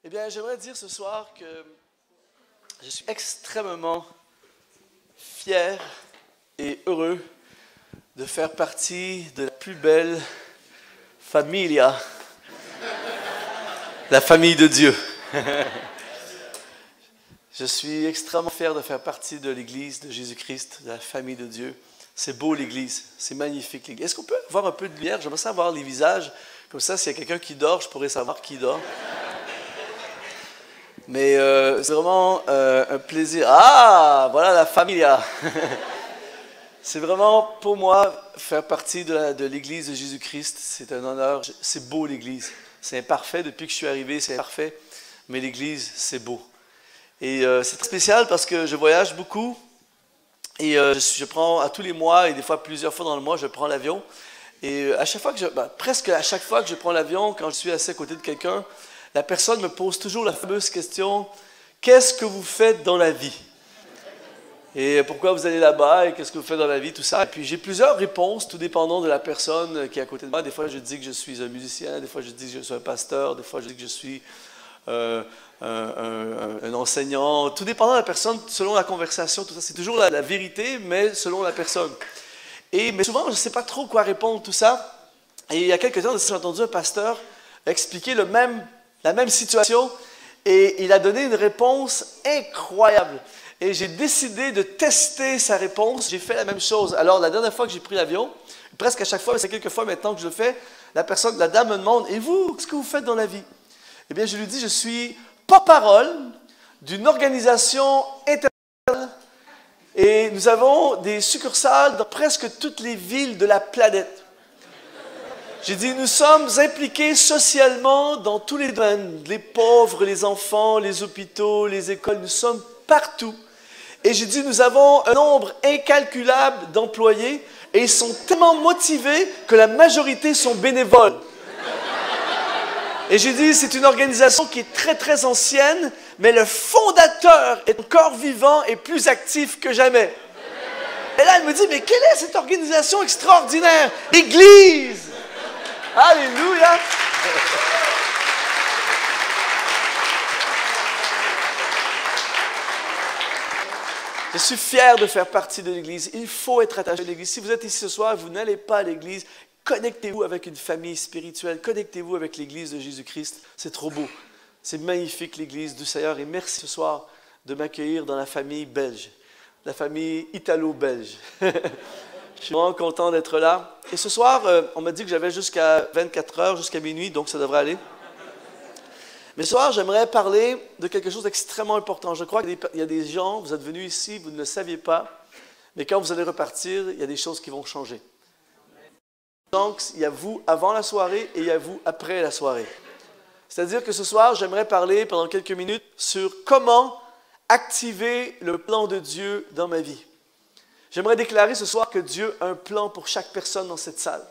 Eh bien, j'aimerais dire ce soir que je suis extrêmement fier et heureux de faire partie de la plus belle familia, la famille de Dieu. Je suis extrêmement fier de faire partie de l'Église de Jésus-Christ, de la famille de Dieu. C'est beau l'Église, c'est magnifique l'Église. Est-ce qu'on peut avoir un peu de lumière? J'aimerais savoir les visages, comme ça s'il y a quelqu'un qui dort, je pourrais savoir qui dort. Mais c'est vraiment un plaisir. Ah, voilà la familia. C'est vraiment pour moi faire partie de l'Église de Jésus-Christ. C'est un honneur. C'est beau l'Église. C'est imparfait depuis que je suis arrivé, c'est imparfait. Mais l'Église, c'est beau. Et c'est très spécial parce que je voyage beaucoup. Et je prends à tous les mois et des fois plusieurs fois dans le mois, je prends l'avion. Et à chaque fois que presque à chaque fois que je prends l'avion, quand je suis assis à côté de quelqu'un, la personne me pose toujours la fameuse question « Qu'est-ce que vous faites dans la vie ?» Et pourquoi vous allez là-bas et qu'est-ce que vous faites dans la vie, tout ça. Et puis j'ai plusieurs réponses, tout dépendant de la personne qui est à côté de moi. Des fois, je dis que je suis un musicien, des fois, je dis que je suis un pasteur, des fois, je dis que je suis un enseignant. Tout dépendant de la personne, selon la conversation, tout ça. C'est toujours la vérité, mais selon la personne. Mais souvent, je ne sais pas trop quoi répondre, tout ça. Et il y a quelques temps, j'ai entendu un pasteur expliquer la même situation et il a donné une réponse incroyable. Et j'ai décidé de tester sa réponse. J'ai fait la même chose. Alors, la dernière fois que j'ai pris l'avion, presque à chaque fois, mais c'est quelques fois maintenant que je le fais, la dame me demande « Et vous, qu'est-ce que vous faites dans la vie ?» Eh bien, je lui dis « Je suis porte-parole d'une organisation internationale et nous avons des succursales dans presque toutes les villes de la planète. » J'ai dit, nous sommes impliqués socialement dans tous les domaines, les pauvres, les enfants, les hôpitaux, les écoles, nous sommes partout. Et j'ai dit, nous avons un nombre incalculable d'employés et ils sont tellement motivés que la majorité sont bénévoles. Et j'ai dit, c'est une organisation qui est très très ancienne, mais le fondateur est encore vivant et plus actif que jamais. Et là, elle me dit, mais quelle est cette organisation extraordinaire? L'Église! Alléluia! Je suis fier de faire partie de l'Église. Il faut être attaché à l'Église. Si vous êtes ici ce soir et vous n'allez pas à l'Église, connectez-vous avec une famille spirituelle. Connectez-vous avec l'Église de Jésus-Christ. C'est trop beau. C'est magnifique l'Église du Seigneur. Et merci ce soir de m'accueillir dans la famille belge, la famille italo-belge. Je suis vraiment content d'être là. Et ce soir, on m'a dit que j'avais jusqu'à 24 heures, jusqu'à minuit, donc ça devrait aller. Mais ce soir, j'aimerais parler de quelque chose d'extrêmement important. Je crois qu'il y a des gens, vous êtes venus ici, vous ne le saviez pas, mais quand vous allez repartir, il y a des choses qui vont changer. Donc, il y a vous avant la soirée et il y a vous après la soirée. C'est-à-dire que ce soir, j'aimerais parler pendant quelques minutes sur comment activer le plan de Dieu dans ma vie. J'aimerais déclarer ce soir que Dieu a un plan pour chaque personne dans cette salle.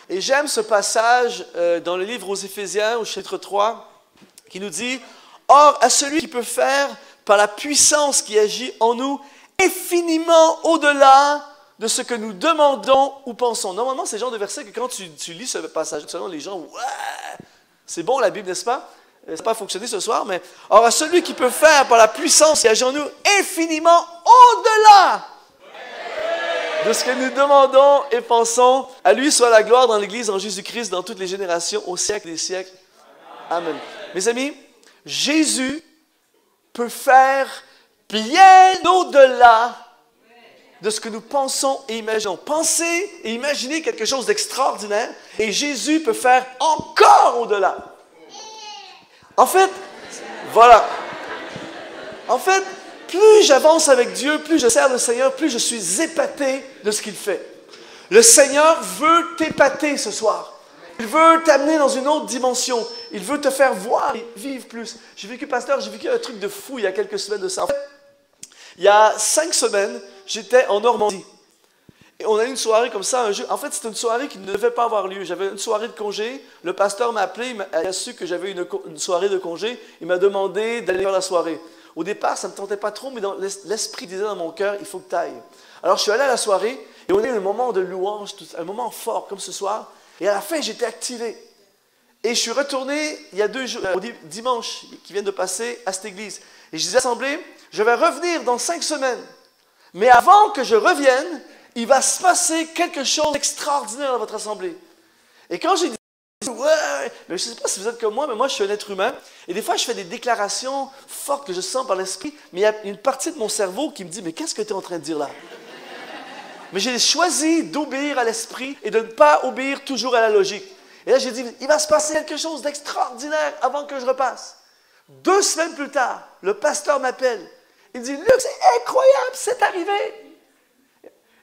Et j'aime ce passage dans le livre aux Éphésiens, au chapitre 3, qui nous dit « Or, à celui qui peut faire, par la puissance qui agit en nous, infiniment au-delà de ce que nous demandons ou pensons. » Normalement, c'est le genre de verset que quand tu lis ce passage, seulement les gens « Ouais, c'est bon la Bible, n'est-ce pas? » Ça n'a pas fonctionné ce soir, mais « Or, à celui qui peut faire, par la puissance qui agit en nous, infiniment au-delà de ce que nous demandons et pensons. À lui soit la gloire dans l'Église, en Jésus-Christ, dans toutes les générations, au siècle des siècles. Amen. Mes amis, Jésus peut faire bien au-delà de ce que nous pensons et imaginons. Pensez et imaginez quelque chose d'extraordinaire et Jésus peut faire encore au-delà. En fait, voilà. En fait, plus j'avance avec Dieu, plus je sers le Seigneur, plus je suis épaté de ce qu'il fait. Le Seigneur veut t'épater ce soir. Il veut t'amener dans une autre dimension. Il veut te faire voir et vivre plus. J'ai vécu un truc de fou il y a quelques semaines de ça. En fait, il y a 5 semaines, j'étais en Normandie. Et on a eu une soirée comme ça un jour. En fait, c'était une soirée qui ne devait pas avoir lieu. J'avais une soirée de congé. Le pasteur m'a appelé, il a su que j'avais une soirée de congé. Il m'a demandé d'aller faire la soirée. Au départ, ça ne me tentait pas trop, mais l'esprit disait dans mon cœur, il faut que tu ailles. Alors, je suis allé à la soirée et on a eu un moment de louange, un moment fort comme ce soir. Et à la fin, j'étais activé. Et je suis retourné il y a 2 jours, dimanche, qui viennent de passer à cette église. Et je disais à l'assemblée, je vais revenir dans 5 semaines. Mais avant que je revienne, il va se passer quelque chose d'extraordinaire dans votre assemblée. Et quand j'ai dit, ouais, mais je ne sais pas si vous êtes comme moi, mais moi je suis un être humain. Et des fois je fais des déclarations fortes que je sens par l'esprit, mais il y a une partie de mon cerveau qui me dit, mais qu'est-ce que tu es en train de dire là? Mais j'ai choisi d'obéir à l'esprit et de ne pas obéir toujours à la logique. Et là j'ai dit, il va se passer quelque chose d'extraordinaire avant que je repasse. 2 semaines plus tard, le pasteur m'appelle. Il dit, Luc, c'est incroyable, c'est arrivé.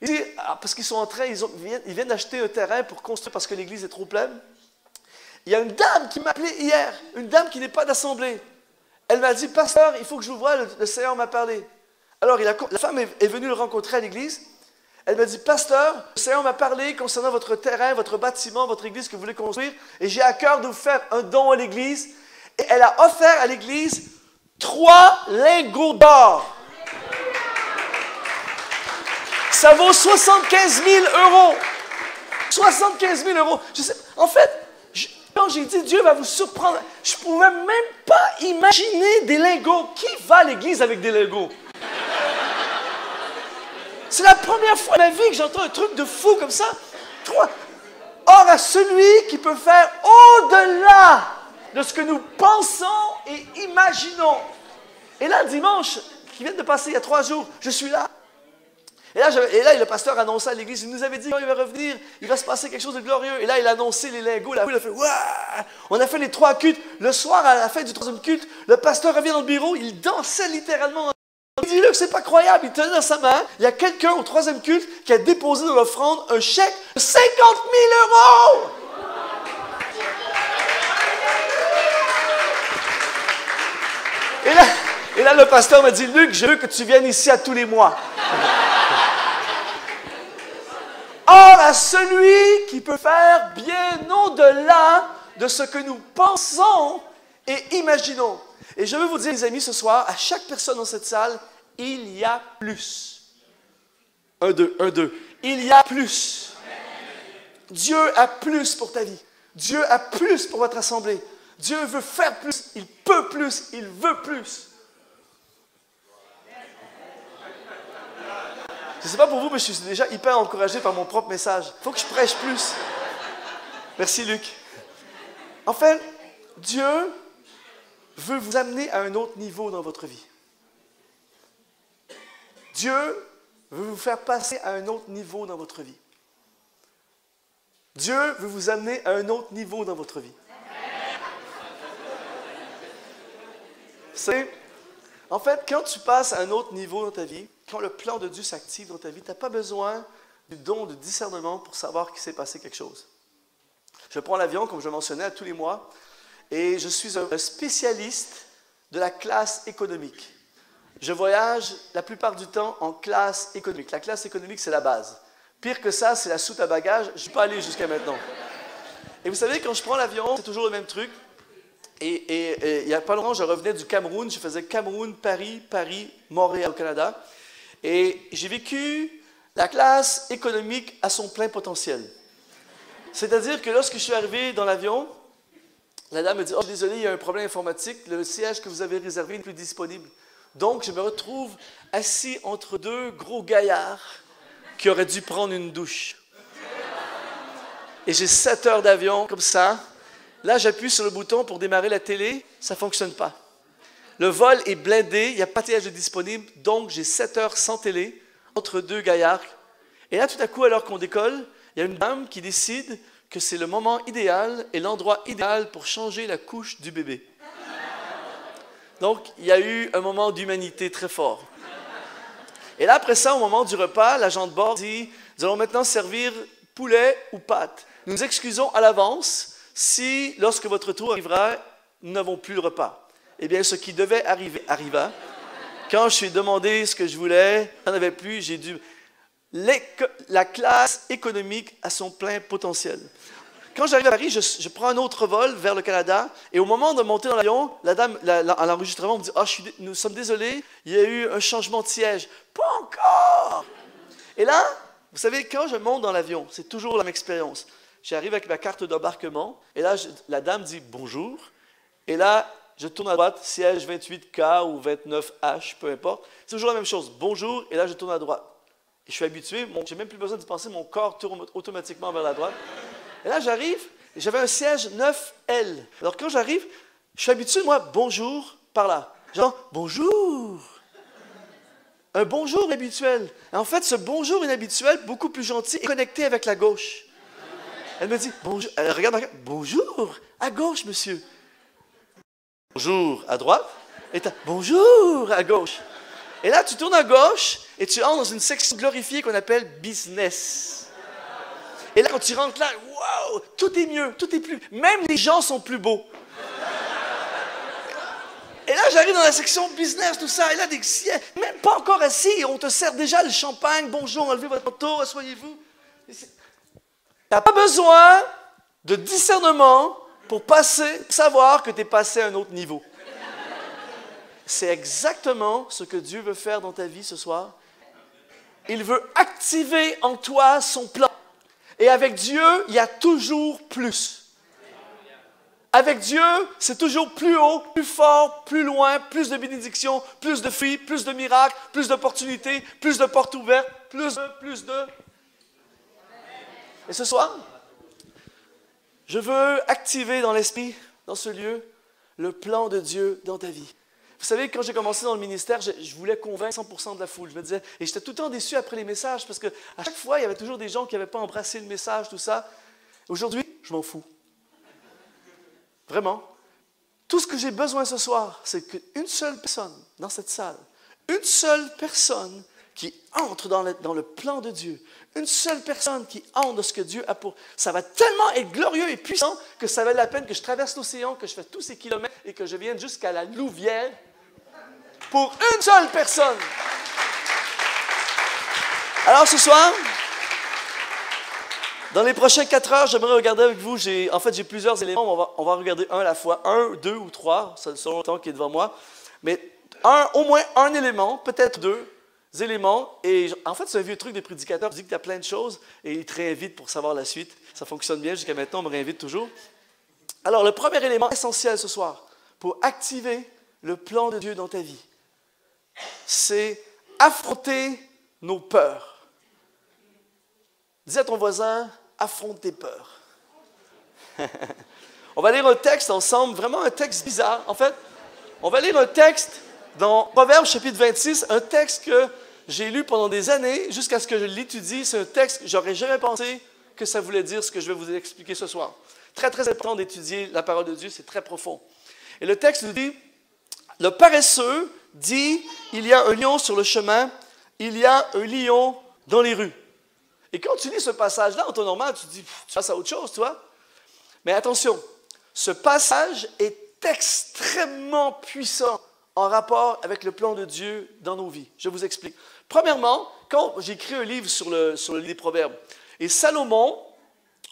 Il dit, parce qu'ils sont en train, ils viennent d'acheter un terrain pour construire parce que l'église est trop pleine. Il y a une dame qui m'a appelé hier, une dame qui n'est pas d'assemblée. Elle m'a dit, pasteur, il faut que je vous voie, le Seigneur m'a parlé. Alors la femme est venue le rencontrer à l'église. Elle m'a dit, pasteur, le Seigneur m'a parlé concernant votre terrain, votre bâtiment, votre église que vous voulez construire, et j'ai à cœur de vous faire un don à l'église. Et elle a offert à l'église 3 lingots d'or. Ça vaut 75 000 €. 75 000 €. Je sais, en fait, quand j'ai dit Dieu va vous surprendre, je ne pouvais même pas imaginer des lingots. Qui va à l'église avec des lingots? C'est la première fois de ma vie que j'entends un truc de fou comme ça. 3. Or à celui qui peut faire au-delà de ce que nous pensons et imaginons. Et là, dimanche, qui vient de passer il y a 3 jours, je suis là. Et là, le pasteur annonçait à l'église, il nous avait dit, quand il va revenir, il va se passer quelque chose de glorieux. Et là, il a annoncé les lingots, la foule a fait, waouh! On a fait les 3 cultes. Le soir, à la fin du 3e culte, le pasteur revient dans le bureau, il dansait littéralement. Il dit, Luc, c'est pas croyable. Il tenait dans sa main, il y a quelqu'un au 3e culte qui a déposé dans l'offrande un chèque de 50 000 €. Et là, le pasteur m'a dit, Luc, je veux que tu viennes ici à tous les mois. Or, à celui qui peut faire bien au-delà de ce que nous pensons et imaginons. Et je veux vous dire, les amis, ce soir, à chaque personne dans cette salle, il y a plus. 1, 2, 1, 2. Il y a plus. Dieu a plus pour ta vie. Dieu a plus pour votre assemblée. Dieu veut faire plus. Il peut plus. Il veut plus. Je ne sais pas pour vous, mais je suis déjà hyper encouragé par mon propre message. Il faut que je prêche plus. Merci, Luc. En fait, Dieu veut vous amener à un autre niveau dans votre vie. Dieu veut vous faire passer à un autre niveau dans votre vie. Dieu veut vous amener à un autre niveau dans votre vie. C'est, en fait, quand tu passes à un autre niveau dans ta vie, quand le plan de Dieu s'active dans ta vie, tu n'as pas besoin du don de discernement pour savoir qu'il s'est passé quelque chose. Je prends l'avion, comme je le mentionnais, à tous les mois, et je suis un spécialiste de la classe économique. Je voyage la plupart du temps en classe économique. La classe économique, c'est la base. Pire que ça, c'est la soute à bagages. Je ne suis pas allé jusqu'à maintenant. Et vous savez, quand je prends l'avion, c'est toujours le même truc. Et il n'y a pas longtemps, je revenais du Cameroun. Je faisais Cameroun, Paris, Paris, Montréal au Canada. Et j'ai vécu la classe économique à son plein potentiel. C'est-à-dire que lorsque je suis arrivé dans l'avion, la dame me dit « Oh, je suis désolé, il y a un problème informatique. Le siège que vous avez réservé n'est plus disponible. » Donc, je me retrouve assis entre 2 gros gaillards qui auraient dû prendre une douche. Et j'ai 7 heures d'avion, comme ça. Là, j'appuie sur le bouton pour démarrer la télé. Ça ne fonctionne pas. Le vol est blindé, il n'y a pas de siège disponible. Donc, j'ai 7 heures sans télé, entre 2 gaillards. Et là, tout à coup, alors qu'on décolle, il y a une dame qui décide que c'est le moment idéal et l'endroit idéal pour changer la couche du bébé. Donc, il y a eu un moment d'humanité très fort. Et là, après ça, au moment du repas, l'agent de bord dit « Nous allons maintenant servir poulet ou pâtes. Nous nous excusons à l'avance si, lorsque votre tour arrivera, nous n'avons plus le repas. » Eh bien, ce qui devait arriver, arriva. Quand je suis demandé ce que je voulais, j'en avais plus, j'ai dû... La classe économique a son plein potentiel. Quand j'arrive à Paris, je prends un autre vol vers le Canada et au moment de monter dans l'avion, la dame à l'enregistrement me dit « Ah, nous sommes désolés, il y a eu un changement de siège. » Pas encore! Et là, vous savez, quand je monte dans l'avion, c'est toujours la même expérience. j'arrive avec ma carte d'embarquement, et là, la dame dit bonjour, et là, je tourne à droite, siège 28K ou 29H, peu importe. C'est toujours la même chose, bonjour, et là, je tourne à droite. Et je suis habitué, je n'ai même plus besoin d'y penser, mon corps tourne automatiquement vers la droite. Et là, j'arrive, et j'avais un siège 9L. Alors, quand j'arrive, je suis habitué, moi, bonjour, par là. Genre, bonjour. Un bonjour habituel. En fait, ce bonjour inhabituel, beaucoup plus gentil, est connecté avec la gauche. Elle me dit, bonjour, elle regarde, bonjour, à gauche, monsieur. Bonjour, à droite. Et bonjour, à gauche. Et là, tu tournes à gauche et tu entres dans une section glorifiée qu'on appelle business. Et là, quand tu rentres là, wow, tout est mieux, tout est plus... Même les gens sont plus beaux. Et là, j'arrive dans la section business, tout ça, et là, même pas encore assis, on te sert déjà le champagne. Bonjour, enlevez votre manteau, asseyez-vous. Tu n'as pas besoin de discernement pour savoir que tu es passé à un autre niveau. C'est exactement ce que Dieu veut faire dans ta vie ce soir. Il veut activer en toi son plan. Et avec Dieu, il y a toujours plus. Avec Dieu, c'est toujours plus haut, plus fort, plus loin, plus de bénédictions, plus de fruits, plus de miracles, plus d'opportunités, plus de portes ouvertes, plus de... Et ce soir, je veux activer dans l'esprit, dans ce lieu, le plan de Dieu dans ta vie. Vous savez, quand j'ai commencé dans le ministère, je voulais convaincre 100% de la foule. Je me disais, et j'étais tout le temps déçu après les messages, parce qu'à chaque fois, il y avait toujours des gens qui n'avaient pas embrassé le message, tout ça. Aujourd'hui, je m'en fous. Vraiment. Tout ce que j'ai besoin ce soir, c'est qu'une seule personne dans cette salle, une seule personne qui entre dans le plan de Dieu, une seule personne qui entre dans ce que Dieu a pour... Ça va tellement être glorieux et puissant que ça valait la peine que je traverse l'océan, que je fasse tous ces kilomètres et que je vienne jusqu'à la Louvière pour une seule personne. Alors ce soir, dans les prochaines 4 heures, j'aimerais regarder avec vous, j'ai plusieurs éléments, on va regarder un à la fois, 1, 2 ou 3, selon le temps qui est devant moi, mais au moins un élément, peut-être 2 éléments, et en fait c'est un vieux truc des prédicateurs, tu dis que tu as plein de choses, et ils te réinvitent pour savoir la suite, ça fonctionne bien jusqu'à maintenant, on me réinvite toujours. Alors le premier élément essentiel ce soir, pour activer le plan de Dieu dans ta vie, c'est affronter nos peurs. Dis à ton voisin, affronte tes peurs. On va lire un texte ensemble, vraiment un texte bizarre. En fait, on va lire un texte dans Proverbes chapitre 26, un texte que j'ai lu pendant des années, jusqu'à ce que je l'étudie. C'est un texte que j'aurais jamais pensé que ça voulait dire ce que je vais vous expliquer ce soir. Très, très important d'étudier la parole de Dieu, c'est très profond. Et le texte nous dit, le paresseux dit, il y a un lion sur le chemin, il y a un lion dans les rues. Et quand tu lis ce passage-là, en temps normal, tu te dis, tu passes à autre chose, toi. Mais attention, ce passage est extrêmement puissant en rapport avec le plan de Dieu dans nos vies. Je vous explique. Premièrement, quand j'ai écrit un livre sur le livre des Proverbes, et Salomon,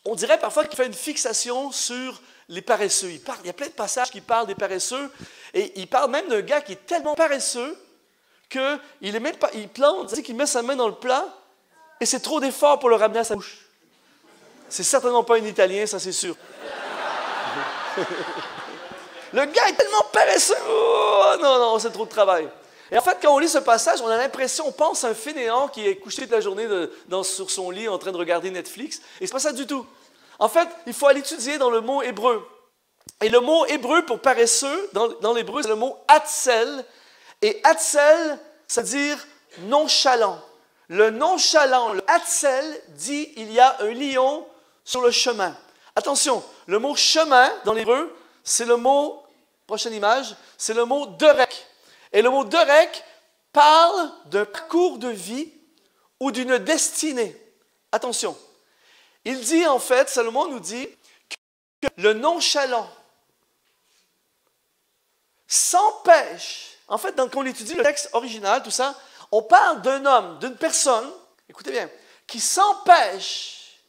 on dirait parfois qu'il fait une fixation sur les paresseux. Il y a plein de passages qui parlent des paresseux, et il parle même d'un gars qui est tellement paresseux qu'il plante, qu'il met sa main dans le plat, et c'est trop d'effort pour le ramener à sa bouche. C'est certainement pas un Italien, ça c'est sûr. Le gars est tellement paresseux. Oh, non, c'est trop de travail. Et en fait, quand on lit ce passage, on a l'impression, on pense à un fainéant qui est couché toute la journée sur son lit en train de regarder Netflix. Et c'est pas ça du tout. En fait, il faut aller étudier dans le mot hébreu. Et le mot hébreu pour paresseux, dans l'hébreu, c'est le mot hatzel. Et hatzel, ça veut dire nonchalant. Le nonchalant, le hatzel, dit il y a un lion sur le chemin. Attention, le mot chemin dans l'hébreu, c'est le mot, prochaine image, c'est le mot derek. Et le mot derek parle d'un parcours de vie ou d'une destinée. Attention, il dit en fait, Salomon nous dit que le nonchalant s'empêche. En fait, quand on étudie le texte original, tout ça, on parle d'un homme, d'une personne, écoutez bien, qui s'empêche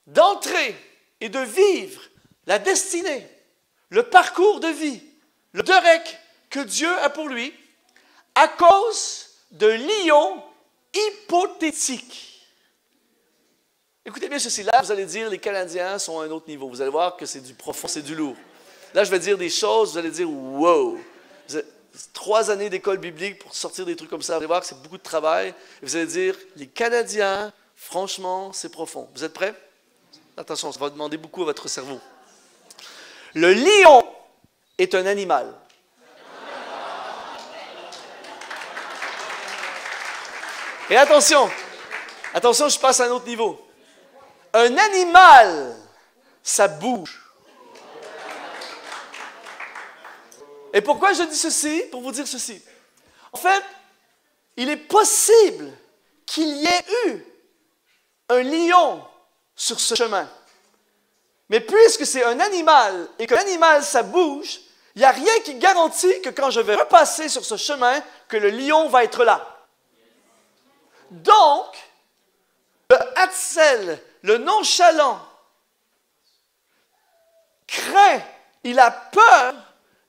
d'entrer et de vivre la destinée, le parcours de vie, le derek que Dieu a pour lui, à cause de lions hypothétiques. Écoutez bien ceci. Là, vous allez dire, les Canadiens sont à un autre niveau. Vous allez voir que c'est du profond, c'est du lourd. Là, je vais dire des choses, vous allez dire, wow. 3 années d'école biblique pour sortir des trucs comme ça. Vous allez voir que c'est beaucoup de travail. Et vous allez dire, les Canadiens, franchement, c'est profond. Vous êtes prêts? Attention, ça va demander beaucoup à votre cerveau. Le lion est un animal. Et attention, je passe à un autre niveau. Un animal, ça bouge. Et pourquoi je dis ceci? Pour vous dire ceci. En fait, il est possible qu'il y ait eu un lion sur ce chemin. Mais puisque c'est un animal et que l'animal, ça bouge, il n'y a rien qui garantit que quand je vais repasser sur ce chemin, que le lion va être là. Donc, le Hatzel, le nonchalant, craint, il a peur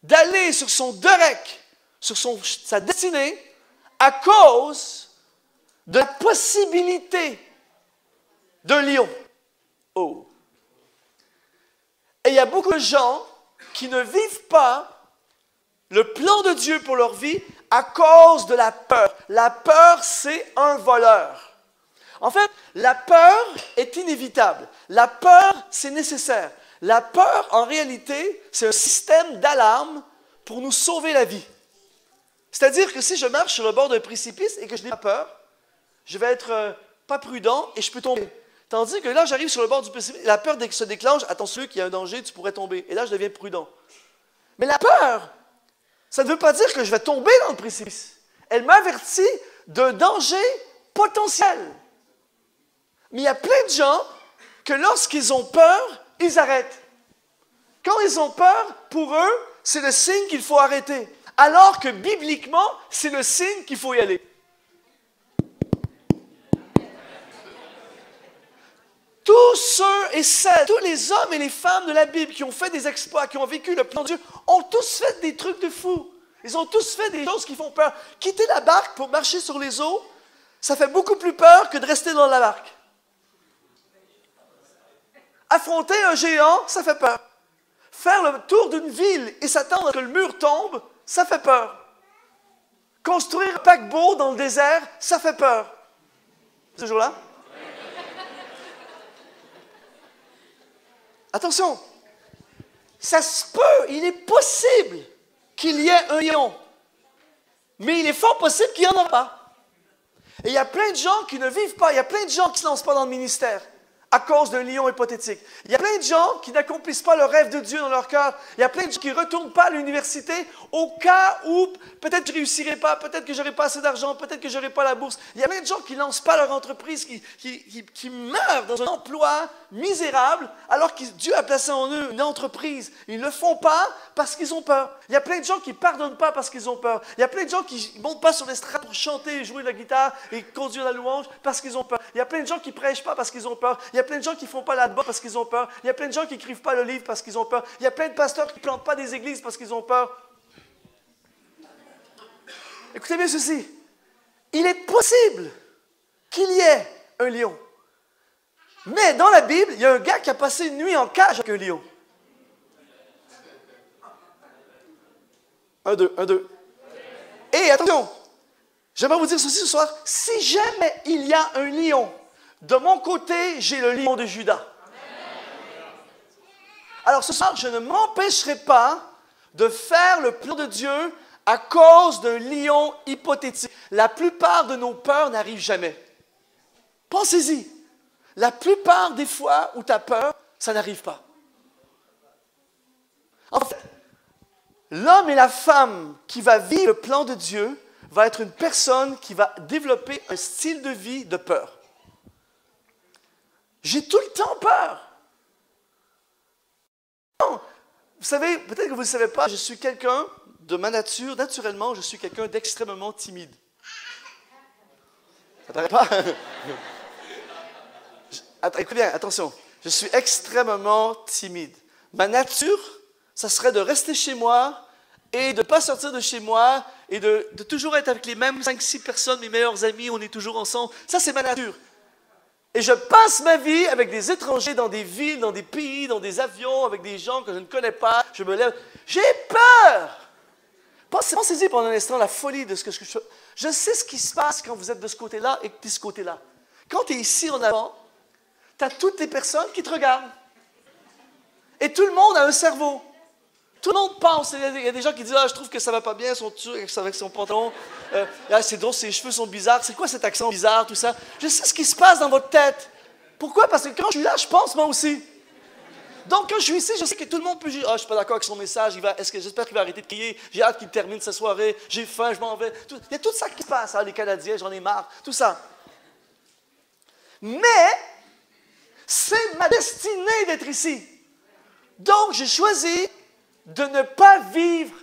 d'aller sur son derek, sur sa destinée, à cause de la possibilité d'un lion. Oh! Et il y a beaucoup de gens qui ne vivent pas le plan de Dieu pour leur vie à cause de la peur. La peur, c'est un voleur. En fait, la peur est inévitable. La peur, c'est nécessaire. La peur, en réalité, c'est un système d'alarme pour nous sauver la vie. C'est-à-dire que si je marche sur le bord d'un précipice et que je n'ai pas peur, je vais être pas prudent et je peux tomber. Tandis que là, j'arrive sur le bord du précipice, la peur se déclenche, attention qu'il y a un danger, tu pourrais tomber. Et là, je deviens prudent. Mais la peur, ça ne veut pas dire que je vais tomber dans le précipice. Elle m'avertit d'un danger potentiel. Mais il y a plein de gens que lorsqu'ils ont peur, ils arrêtent. Quand ils ont peur, pour eux, c'est le signe qu'il faut arrêter. Alors que bibliquement, c'est le signe qu'il faut y aller. Tous ceux et celles, tous les hommes et les femmes de la Bible qui ont fait des exploits, qui ont vécu le plan de Dieu, ont tous fait des trucs de fous. Ils ont tous fait des choses qui font peur. Quitter la barque pour marcher sur les eaux, ça fait beaucoup plus peur que de rester dans la barque. Affronter un géant, ça fait peur. Faire le tour d'une ville et s'attendre à ce que le mur tombe, ça fait peur. Construire un paquebot dans le désert, ça fait peur. Toujours là? Attention, ça se peut, il est possible qu'il y ait un lion, mais il est fort possible qu'il n'y en ait pas. Et il y a plein de gens qui ne vivent pas, il y a plein de gens qui ne se lancent pas dans le ministère à cause d'un lion hypothétique. Il y a plein de gens qui n'accomplissent pas le rêve de Dieu dans leur cœur. Il y a plein de gens qui ne retournent pas à l'université au cas où peut-être que je ne réussirai pas, peut-être que je n'aurai pas assez d'argent, peut-être que je n'aurai pas la bourse. Il y a plein de gens qui ne lancent pas leur entreprise, qui meurent dans un emploi misérable alors que Dieu a placé en eux une entreprise. Ils ne le font pas parce qu'ils ont peur. Il y a plein de gens qui ne pardonnent pas parce qu'ils ont peur. Il y a plein de gens qui ne montent pas sur l'estrade pour chanter, jouer de la guitare et conduire la louange parce qu'ils ont peur. Il y a plein de gens qui ne prêchent pas parce qu'ils ont peur. Il y a plein de gens qui ne font pas la botte parce qu'ils ont peur. Il y a plein de gens qui n'écrivent pas le livre parce qu'ils ont peur. Il y a plein de pasteurs qui ne plantent pas des églises parce qu'ils ont peur. Écoutez bien ceci. Il est possible qu'il y ait un lion. Mais dans la Bible, il y a un gars qui a passé une nuit en cage avec un lion. 1, 2, 1, 2. Et attention, j'aimerais vous dire ceci ce soir. Si jamais il y a un lion, de mon côté, j'ai le lion de Juda. Alors ce soir, je ne m'empêcherai pas de faire le plan de Dieu à cause d'un lion hypothétique. La plupart de nos peurs n'arrivent jamais. Pensez-y. La plupart des fois où tu as peur, ça n'arrive pas. En fait, l'homme et la femme qui va vivre le plan de Dieu va être une personne qui va développer un style de vie de peur. J'ai tout le temps peur. Non. Vous savez, peut-être que vous ne le savez pas, je suis quelqu'un de ma nature, naturellement, je suis quelqu'un d'extrêmement timide. Ça ne paraît pas? Écoutez bien, attention. Je suis extrêmement timide. Ma nature, ça serait de rester chez moi et de ne pas sortir de chez moi et de toujours être avec les mêmes 5-6 personnes, mes meilleurs amis, on est toujours ensemble. Ça, c'est ma nature. Et je passe ma vie avec des étrangers dans des villes, dans des pays, dans des avions, avec des gens que je ne connais pas. Je me lève. J'ai peur! Pensez-y pendant un instant la folie de ce que je fais. Je sais ce qui se passe quand vous êtes de ce côté-là et que tu es de ce côté-là. Quand tu es ici en avant, tu as toutes les personnes qui te regardent. Et tout le monde a un cerveau. Tout le monde pense. Il y a des gens qui disent « Ah, je trouve que ça va pas bien, avec son pantalon. C'est drôle, ses cheveux sont bizarres. C'est quoi cet accent bizarre, tout ça? » Je sais ce qui se passe dans votre tête. Pourquoi? Parce que quand je suis là, je pense moi aussi. Donc, quand je suis ici, je sais que tout le monde peut dire « Ah, je suis pas d'accord avec son message. J'espère qu'il va arrêter de crier. J'ai hâte qu'il termine sa soirée. J'ai faim, je m'en vais. » Il y a tout ça qui se passe. Les Canadiens, j'en ai marre. Tout ça. Mais, c'est ma destinée d'être ici. Donc, j'ai choisi de ne pas vivre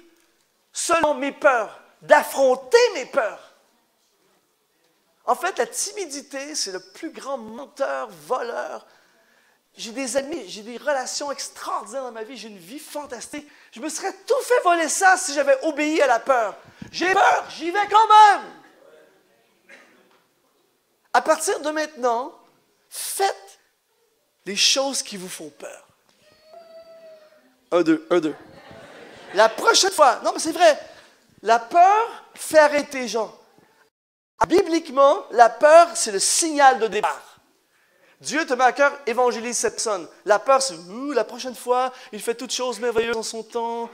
selon mes peurs, d'affronter mes peurs. En fait, la timidité, c'est le plus grand menteur, voleur. J'ai des amis, j'ai des relations extraordinaires dans ma vie, j'ai une vie fantastique. Je me serais tout fait voler ça si j'avais obéi à la peur. J'ai peur, j'y vais quand même. À partir de maintenant, faites les choses qui vous font peur. 1, 2, 1, 2. La prochaine fois, non mais c'est vrai, la peur fait arrêter les gens. Bibliquement, la peur, c'est le signal de départ. Dieu te met à cœur, évangélise cette personne. La peur, c'est la prochaine fois, il fait toutes choses merveilleuses en son temps.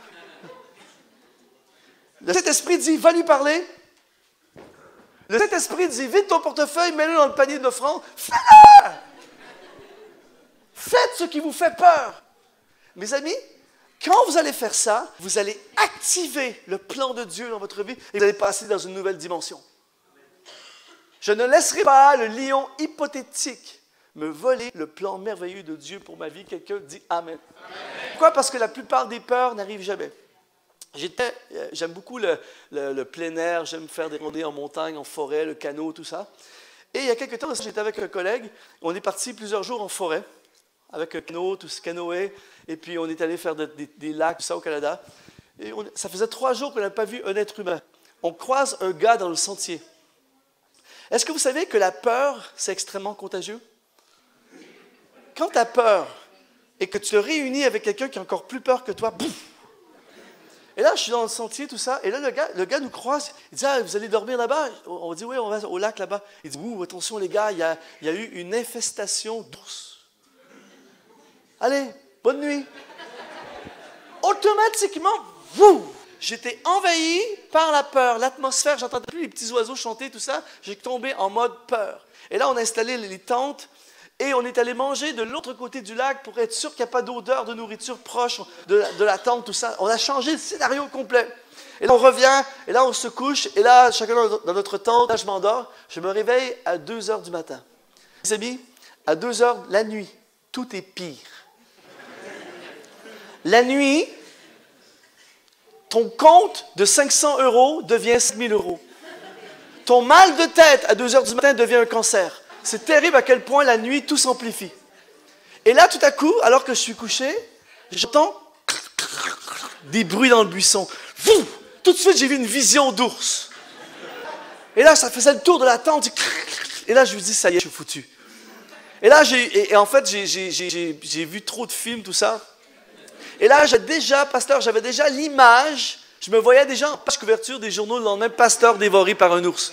Le Saint-Esprit dit, va lui parler. Le Saint-Esprit dit, vide ton portefeuille, mets-le dans le panier de l'offrande. Fais-le! Faites ce qui vous fait peur. Mes amis, quand vous allez faire ça, vous allez activer le plan de Dieu dans votre vie et vous allez passer dans une nouvelle dimension. Je ne laisserai pas le lion hypothétique me voler le plan merveilleux de Dieu pour ma vie. Quelqu'un dit Amen. Amen. Pourquoi? Parce que la plupart des peurs n'arrivent jamais. J'aime beaucoup le plein air, j'aime faire des randonnées en montagne, en forêt, le canot, tout ça. Et il y a quelques temps, j'étais avec un collègue, on est parti plusieurs jours en forêt, avec un canot, tout ce canoë, et puis on est allé faire des lacs, tout ça au Canada. Et ça faisait 3 jours qu'on n'avait pas vu un être humain. On croise un gars dans le sentier. Est-ce que vous savez que la peur, c'est extrêmement contagieux? Quand tu as peur et que tu te réunis avec quelqu'un qui a encore plus peur que toi, bouf! Et là, je suis dans le sentier, tout ça, et là, le gars nous croise, il dit « Ah, vous allez dormir là-bas? » On dit « Oui, on va au lac là-bas. » Il dit « Ouh, attention les gars, il y a eu une infestation d'ours. Allez, bonne nuit. » Automatiquement, vous! J'étais envahi par la peur, l'atmosphère, j'entendais plus les petits oiseaux chanter, tout ça. J'ai tombé en mode peur. Et là, on a installé les tentes et on est allé manger de l'autre côté du lac pour être sûr qu'il n'y a pas d'odeur de nourriture proche de la tente, tout ça. On a changé le scénario complet. Et là, on revient, et là, on se couche, et là, chacun dans notre tente, là, je m'endors. Je me réveille à 2 heures du matin. Mes amis, à 2 heures, la nuit, tout est pire. La nuit, ton compte de 500 € devient 5 000 €. Ton mal de tête à 2 heures du matin devient un cancer. C'est terrible à quel point la nuit, tout s'amplifie. Et là, tout à coup, alors que je suis couché, j'entends des bruits dans le buisson. Tout de suite, j'ai vu une vision d'ours. Et là, ça faisait le tour de la tente. Et là, je me dis, ça y est, je suis foutu. Et là, en fait, j'ai vu trop de films, tout ça. Et là, pasteur, j'avais déjà l'image, je me voyais déjà en page couverture des journaux le lendemain, pasteur dévoré par un ours.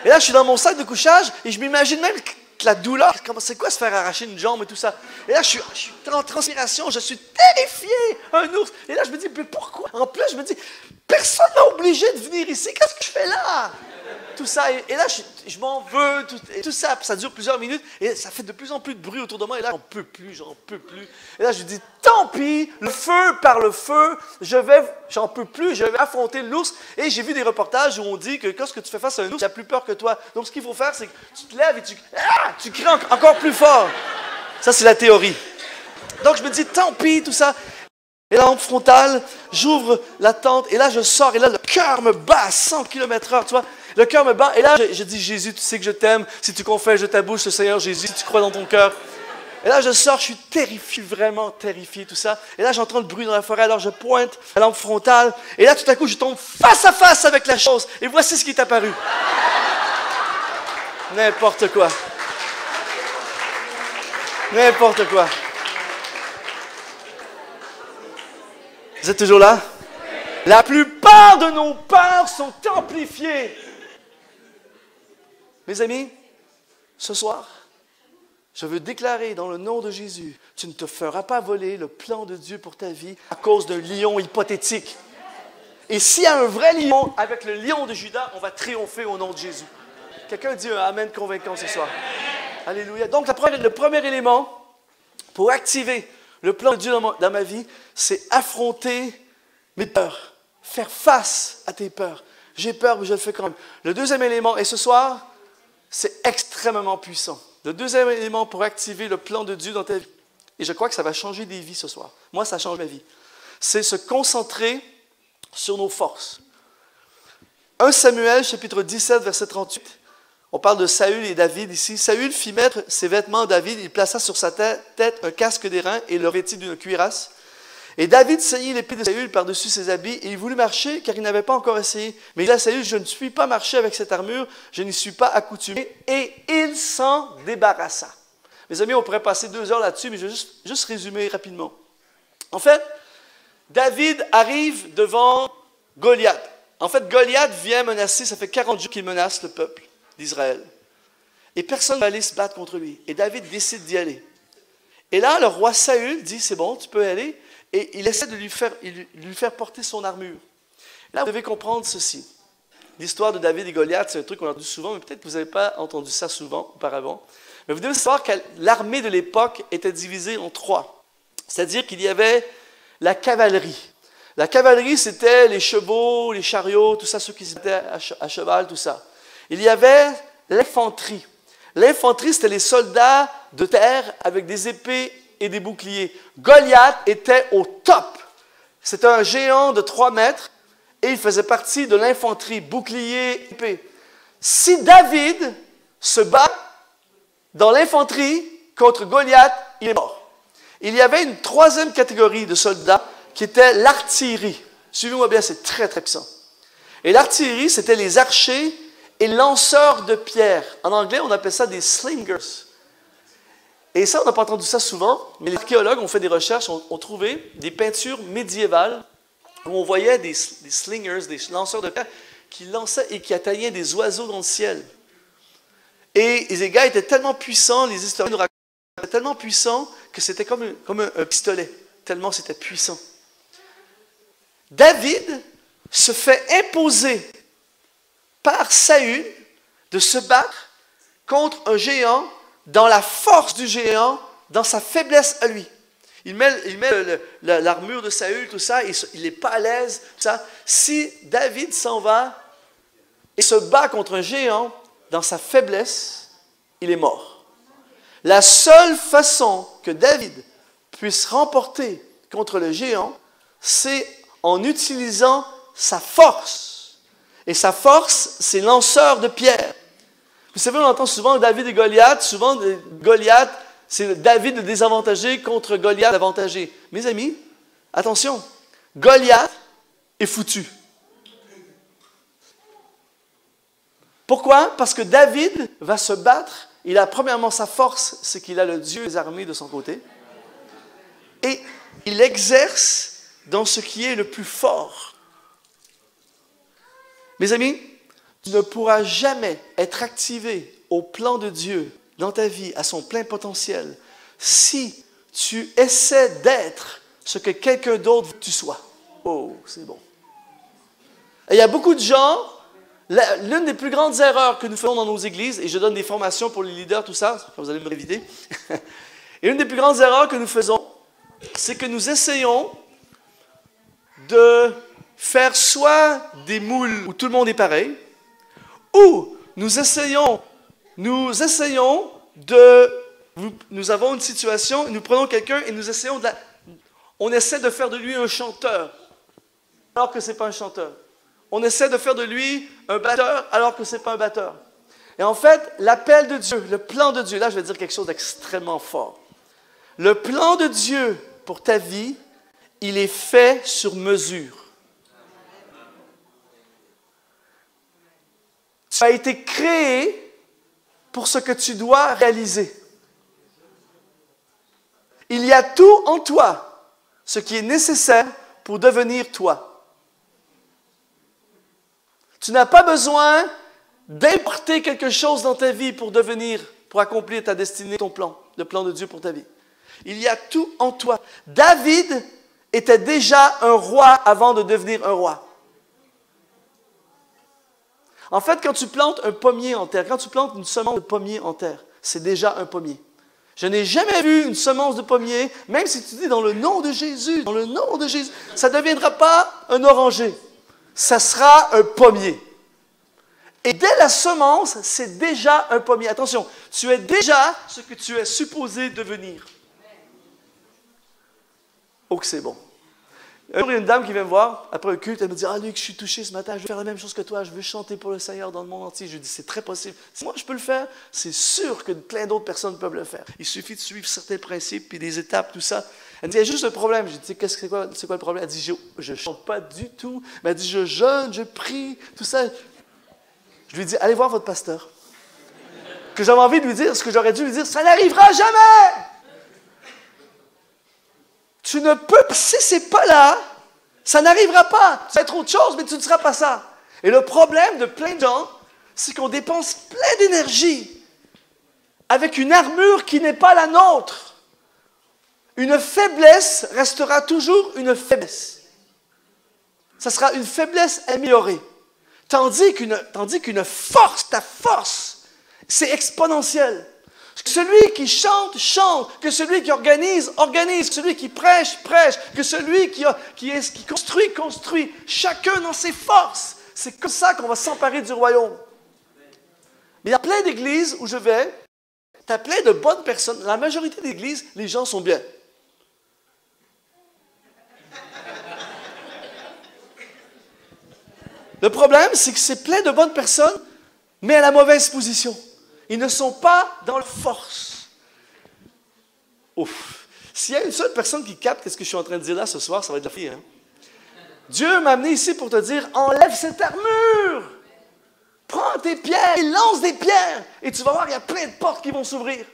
Et là, je suis dans mon sac de couchage et je m'imagine même la douleur. C'est quoi se faire arracher une jambe et tout ça? Et là, je suis en transpiration, je suis terrifié, un ours. Et là, je me dis, mais pourquoi? En plus, je me dis, personne m'a obligé de venir ici, qu'est-ce que je fais là? Tout ça, et là, je m'en veux, tout ça, ça dure plusieurs minutes, et ça fait de plus en plus de bruit autour de moi, et là, j'en peux plus. Et là, je dis, tant pis, le feu par le feu, j'en peux plus, je vais affronter l'ours. Et j'ai vu des reportages où on dit que quand tu fais face à un ours, il a plus peur que toi. Donc, ce qu'il faut faire, c'est que tu te lèves et tu cries encore plus fort. Ça, c'est la théorie. Donc, je me dis, tant pis, tout ça. Et là, en frontal, j'ouvre la tente, et là, je sors, et là, le cœur me bat à 100 km/h, tu vois. Le cœur me bat, et là, je dis, Jésus, tu sais que je t'aime. Si tu confesses de ta bouche le Seigneur Jésus, si tu crois dans ton cœur. Et là, je sors, je suis terrifié, vraiment terrifié, tout ça. Et là, j'entends le bruit dans la forêt, alors je pointe la lampe frontale. Et là, tout à coup, je tombe face à face avec la chose. Et voici ce qui est apparu. N'importe quoi. N'importe quoi. Vous êtes toujours là? La plupart de nos peurs sont amplifiées. Mes amis, ce soir, je veux déclarer dans le nom de Jésus, tu ne te feras pas voler le plan de Dieu pour ta vie à cause d'un lion hypothétique. Et s'il y a un vrai lion, avec le lion de Juda, on va triompher au nom de Jésus. Quelqu'un dit un amen convaincant ce soir. Alléluia. Donc, le premier élément pour activer le plan de Dieu dans ma vie, c'est affronter mes peurs. Faire face à tes peurs. J'ai peur, mais je le fais quand même. Le deuxième élément, et ce soir, c'est extrêmement puissant. Le deuxième élément pour activer le plan de Dieu dans ta vie, et je crois que ça va changer des vies ce soir. Moi, ça change ma vie. C'est se concentrer sur nos forces. 1 Samuel, chapitre 17, verset 38. On parle de Saül et David ici. Saül fit mettre ses vêtements à David. Il plaça sur sa tête un casque d'airain et le revêtit d'une cuirasse. Et David saignit l'épée de Saül par-dessus ses habits et il voulut marcher car il n'avait pas encore essayé. Mais il a dit à Saül, je ne suis pas marché avec cette armure, je n'y suis pas accoutumé. Et il s'en débarrassa. Mes amis, on pourrait passer 2 heures là-dessus, mais je vais juste résumer rapidement. En fait, David arrive devant Goliath. En fait, Goliath vient menacer, ça fait 40 jours qu'il menace le peuple d'Israël. Et personne ne va aller se battre contre lui. Et David décide d'y aller. Et là, le roi Saül dit, c'est bon, tu peux y aller. Et il essaie de lui faire porter son armure. Là, vous devez comprendre ceci. L'histoire de David et Goliath, c'est un truc qu'on a entendu souvent, mais peut-être que vous n'avez pas entendu ça souvent auparavant. Mais vous devez savoir que l'armée de l'époque était divisée en 3. C'est-à-dire qu'il y avait la cavalerie. La cavalerie, c'était les chevaux, les chariots, tout ça, ceux qui étaient à cheval, tout ça. Il y avait l'infanterie. L'infanterie, c'était les soldats de terre avec des épées et des boucliers. Goliath était au top. C'était un géant de 3 mètres et il faisait partie de l'infanterie, bouclier, épée. Si David se bat dans l'infanterie contre Goliath, il est mort. Il y avait une 3e catégorie de soldats qui était l'artillerie. Suivez-moi bien, c'est très très puissant. Et l'artillerie, c'était les archers et lanceurs de pierres. En anglais, on appelle ça des slingers. Et ça, on n'a pas entendu ça souvent, mais les archéologues ont fait des recherches, ont trouvé des peintures médiévales où on voyait des slingers, des lanceurs de pierres, qui lançaient et qui atteignaient des oiseaux dans le ciel. Et les gars étaient tellement puissants, les historiens nous racontent, tellement puissants que c'était comme un pistolet, tellement c'était puissant. David se fait imposer par Saül de se battre contre un géant dans la force du géant, dans sa faiblesse à lui. Il met l'armure de Saül, tout ça, il n'est pas à l'aise, tout ça. Si David s'en va et se bat contre un géant dans sa faiblesse, il est mort. La seule façon que David puisse remporter contre le géant, c'est en utilisant sa force. Et sa force, c'est lanceur de pierres. Vous savez, on entend souvent David et Goliath. Souvent, Goliath, c'est David le désavantagé contre Goliath l'avantagé. Mes amis, attention, Goliath est foutu. Pourquoi? Parce que David va se battre. Il a premièrement sa force, c'est qu'il a le Dieu des armées de son côté. Et il exerce dans ce qui est le plus fort. Mes amis, tu ne pourras jamais être activé au plan de Dieu dans ta vie à son plein potentiel si tu essaies d'être ce que quelqu'un d'autre veut que tu sois. Oh, c'est bon. Et il y a beaucoup de gens, l'une des plus grandes erreurs que nous faisons dans nos églises, et je donne des formations pour les leaders, tout ça, vous allez me révider, et l'une des plus grandes erreurs que nous faisons, c'est que nous essayons de faire soit des moules où tout le monde est pareil, ou nous essayons nous avons une situation, nous prenons quelqu'un et nous essayons on essaie de faire de lui un chanteur, alors que ce n'est pas un chanteur. On essaie de faire de lui un batteur, alors que ce n'est pas un batteur. Et en fait, l'appel de Dieu, le plan de Dieu, là je vais dire quelque chose d'extrêmement fort. Le plan de Dieu pour ta vie, il est fait sur mesure. Tu as été créé pour ce que tu dois réaliser. Il y a tout en toi, ce qui est nécessaire pour devenir toi. Tu n'as pas besoin d'importer quelque chose dans ta vie pour accomplir ta destinée, ton plan, le plan de Dieu pour ta vie. Il y a tout en toi. David était déjà un roi avant de devenir un roi. En fait, quand tu plantes un pommier en terre, quand tu plantes une semence de pommier en terre, c'est déjà un pommier. Je n'ai jamais vu une semence de pommier, même si tu dis dans le nom de Jésus, ça ne deviendra pas un oranger. Ça sera un pommier. Et dès la semence, c'est déjà un pommier. Attention, tu es déjà ce que tu es supposé devenir. Oh que c'est bon. Un jour, il y a une dame qui vient me voir, après un culte, elle me dit « Ah Luc, je suis touché ce matin, je veux faire la même chose que toi, je veux chanter pour le Seigneur dans le monde entier. » Je lui dis « C'est très possible. Si moi je peux le faire, c'est sûr que plein d'autres personnes peuvent le faire. Il suffit de suivre certains principes, puis des étapes, tout ça. » Elle me dit « Il y a juste un problème. » Je lui dis « C'est quoi le problème? » Elle dit « Je ne chante pas du tout. » Mais elle dit « Je jeûne, je prie, tout ça. » Je lui dis « Allez voir votre pasteur. » Que j'avais envie de lui dire, ce que j'aurais dû lui dire, ça n'arrivera jamais! Tu ne peux pas, si ce n'est pas là, ça n'arrivera pas. Tu vas être autre chose, mais tu ne seras pas ça. Et le problème de plein de gens, c'est qu'on dépense plein d'énergie avec une armure qui n'est pas la nôtre. Une faiblesse restera toujours une faiblesse. Ça sera une faiblesse améliorée. Tandis qu'une force, ta force, c'est exponentiel. Que celui qui chante, chante. Que celui qui organise, organise. Que celui qui prêche, prêche. Que celui qui construit, construit. Chacun dans ses forces. C'est comme ça qu'on va s'emparer du royaume. Mais il y a plein d'églises où je vais. Tu as plein de bonnes personnes. La majorité des églises, les gens sont bien. Le problème, c'est que c'est plein de bonnes personnes, mais à la mauvaise position. Ils ne sont pas dans leur force. Ouf! S'il y a une seule personne qui capte ce que je suis en train de dire là ce soir, ça va être la fille. Hein? Dieu m'a amené ici pour te dire, enlève cette armure! Prends tes pierres et lance des pierres! Et tu vas voir, il y a plein de portes qui vont s'ouvrir.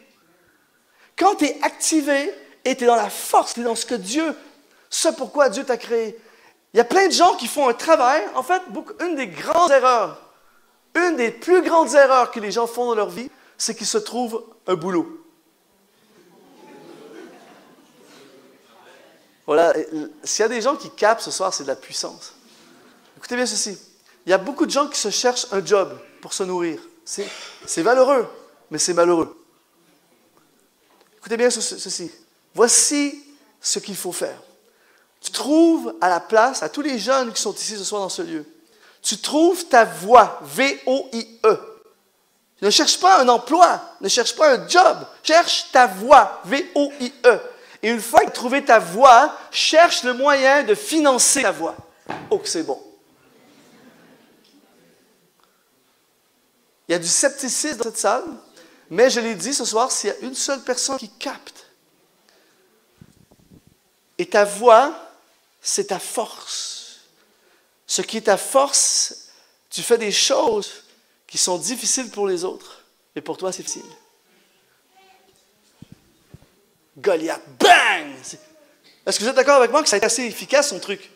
Quand tu es activé et tu es dans la force, tu es dans ce que Dieu, ce pourquoi Dieu t'a créé. Il y a plein de gens qui font un travail. En fait, une des grandes erreurs, une des plus grandes erreurs que les gens font dans leur vie, c'est qu'ils se trouvent un boulot. Voilà, s'il y a des gens qui capent ce soir, c'est de la puissance. Écoutez bien ceci. Il y a beaucoup de gens qui se cherchent un job pour se nourrir. C'est valeureux, mais c'est malheureux. Écoutez bien ceci. Voici ce qu'il faut faire. Tu trouves à la place, à tous les jeunes qui sont ici ce soir dans ce lieu, tu trouves ta voie, V-O-I-E. Ne cherche pas un emploi, ne cherche pas un job, cherche ta voie, V-O-I-E. Et une fois que tu as trouvé ta voie, cherche le moyen de financer ta voie. Oh, que c'est bon. Il y a du scepticisme dans cette salle, mais je l'ai dit ce soir, s'il y a une seule personne qui capte, et ta voix, c'est ta force. Ce qui est ta force, tu fais des choses qui sont difficiles pour les autres, et pour toi, c'est facile. Goliath, bang! Est-ce que vous êtes d'accord avec moi que ça a été assez efficace, son truc?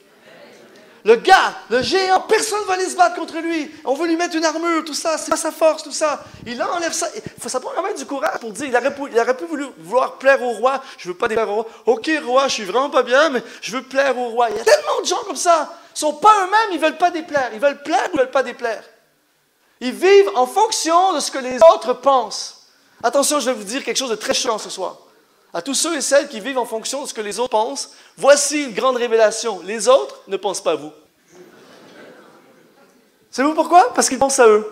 Le gars, le géant, personne ne va aller se battre contre lui. On veut lui mettre une armure, tout ça, c'est pas sa force, tout ça. Il enlève ça. Ça prend quand même du courage pour dire, il aurait pu vouloir plaire au roi. Je veux pas déplaire au roi. Ok, roi, je suis vraiment pas bien, mais je veux plaire au roi. Il y a tellement de gens comme ça. Ils ne sont pas eux-mêmes, ils ne veulent pas déplaire. Ils veulent plaire ou ils ne veulent pas déplaire. Ils vivent en fonction de ce que les autres pensent. Attention, je vais vous dire quelque chose de très chiant ce soir. À tous ceux et celles qui vivent en fonction de ce que les autres pensent, voici une grande révélation. Les autres ne pensent pas à vous. Savez-vous pourquoi? Parce qu'ils pensent à eux.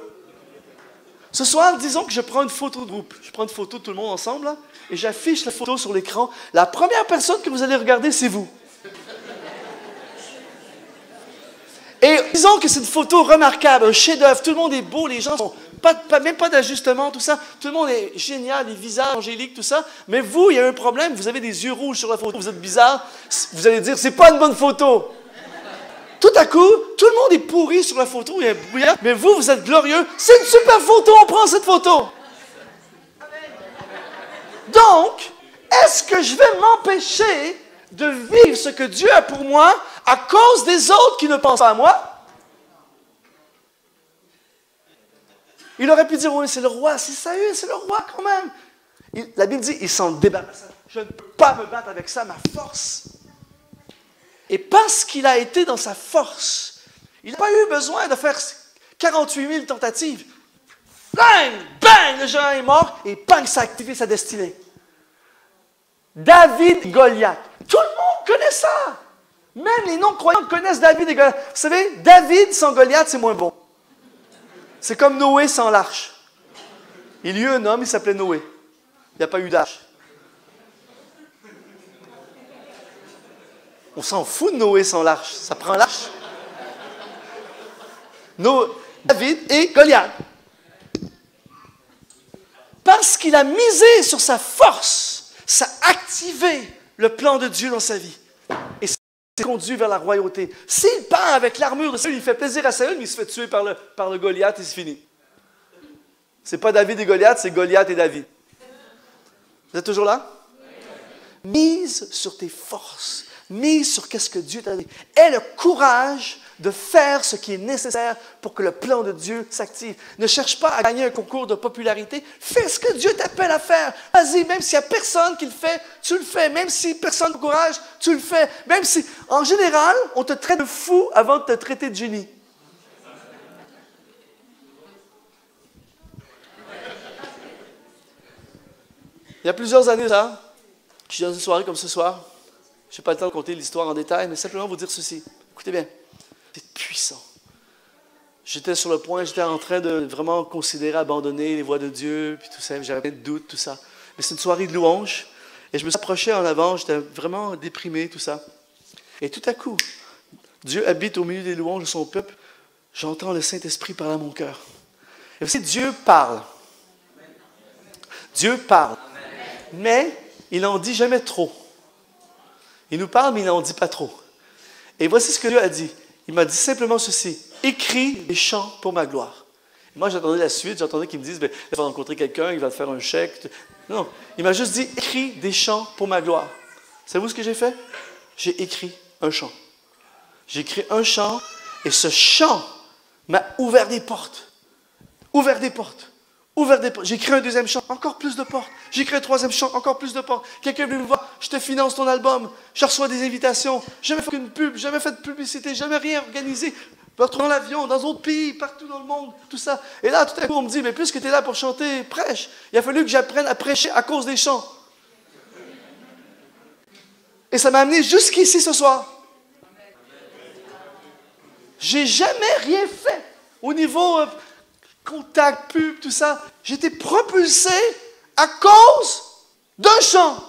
Ce soir, disons que je prends une photo de groupe. Je prends une photo de tout le monde ensemble, là, et j'affiche la photo sur l'écran. La première personne que vous allez regarder, c'est vous. Et disons que c'est une photo remarquable, un chef-d'œuvre. Tout le monde est beau, les gens sont même pas d'ajustement, tout ça. Tout le monde est génial, les visages angéliques, tout ça. Mais vous, il y a un problème. Vous avez des yeux rouges sur la photo. Vous êtes bizarre. Vous allez dire, c'est pas une bonne photo. Tout à coup, tout le monde est pourri sur la photo. Il y a un brouillard. Mais vous, vous êtes glorieux. C'est une super photo. On prend cette photo. Donc, est-ce que je vais m'empêcher de vivre ce que Dieu a pour moi à cause des autres qui ne pensent pas à moi? Il aurait pu dire, oui, c'est le roi, c'est Saül, c'est le roi quand même. La Bible dit, il s'en débarrasse. Je ne peux pas me battre avec ça, ma force. Et parce qu'il a été dans sa force, il n'a pas eu besoin de faire 48 000 tentatives. Bang! Bang! Le géant est mort et bang, ça a activé sa destinée. David et Goliath. Tout le monde connaît ça. Même les non-croyants connaissent David et Goliath. Vous savez, David sans Goliath, c'est moins bon. C'est comme Noé sans l'arche. Il y a eu un homme, il s'appelait Noé. Il n'y a pas eu d'arche. On s'en fout de Noé sans l'arche. Ça prend l'arche. David et Goliath. Parce qu'il a misé sur sa force, ça a activé le plan de Dieu dans sa vie. Et ça l'a conduit vers la royauté. S'il part avec l'armure de Saül, il fait plaisir à Saül, mais il se fait tuer par le Goliath et c'est fini. C'est pas David et Goliath, c'est Goliath et David. Vous êtes toujours là? Mise sur tes forces. Mise sur qu'est-ce que Dieu t'a donné. Aie le courage de faire ce qui est nécessaire pour que le plan de Dieu s'active. Ne cherche pas à gagner un concours de popularité. Fais ce que Dieu t'appelle à faire. Vas-y, même s'il n'y a personne qui le fait, tu le fais. Même si personne ne t'encourage, tu le fais. Même si, en général, on te traite de fou avant de te traiter de génie. Il y a plusieurs années, ça, je suis dans une soirée comme ce soir. Je n'ai pas le temps de compter l'histoire en détail, mais simplement vous dire ceci. Écoutez bien, c'est puissant. J'étais sur le point, j'étais en train de vraiment considérer abandonner les voies de Dieu, puis tout ça, j'avais plein de doutes, tout ça. Mais c'est une soirée de louange, et je me suis approché en avant, j'étais vraiment déprimé, tout ça. Et tout à coup, Dieu habite au milieu des louanges de son peuple, j'entends le Saint-Esprit parler à mon cœur. Et vous savez, Dieu parle. Dieu parle. Mais il n'en dit jamais trop. Il nous parle, mais il n'en dit pas trop. Et voici ce que Dieu a dit. Il m'a dit simplement ceci. Écris des chants pour ma gloire. Et moi, j'attendais la suite. J'attendais qu'il me dise, il va rencontrer quelqu'un, il va te faire un chèque. Non, il m'a juste dit, écris des chants pour ma gloire. Savez-vous ce que j'ai fait? J'ai écrit un chant. J'ai écrit un chant, et ce chant m'a ouvert des portes. Ouvert des portes. Ouvert des portes. J'ai écrit un deuxième chant, encore plus de portes. J'ai écrit un troisième chant, encore plus de portes. Quelqu'un veut me voir, je te finance ton album. Je reçois des invitations. Jamais fait une pub, jamais fait de publicité, jamais rien organisé. Je me retrouve dans l'avion, dans d'autres pays, partout dans le monde, tout ça. Et là, tout à coup, on me dit, mais puisque tu es là pour chanter, prêche. Il a fallu que j'apprenne à prêcher à cause des chants. Et ça m'a amené jusqu'ici ce soir. J'ai jamais rien fait au niveau contact, pub, tout ça. J'ai été propulsé à cause d'un chant.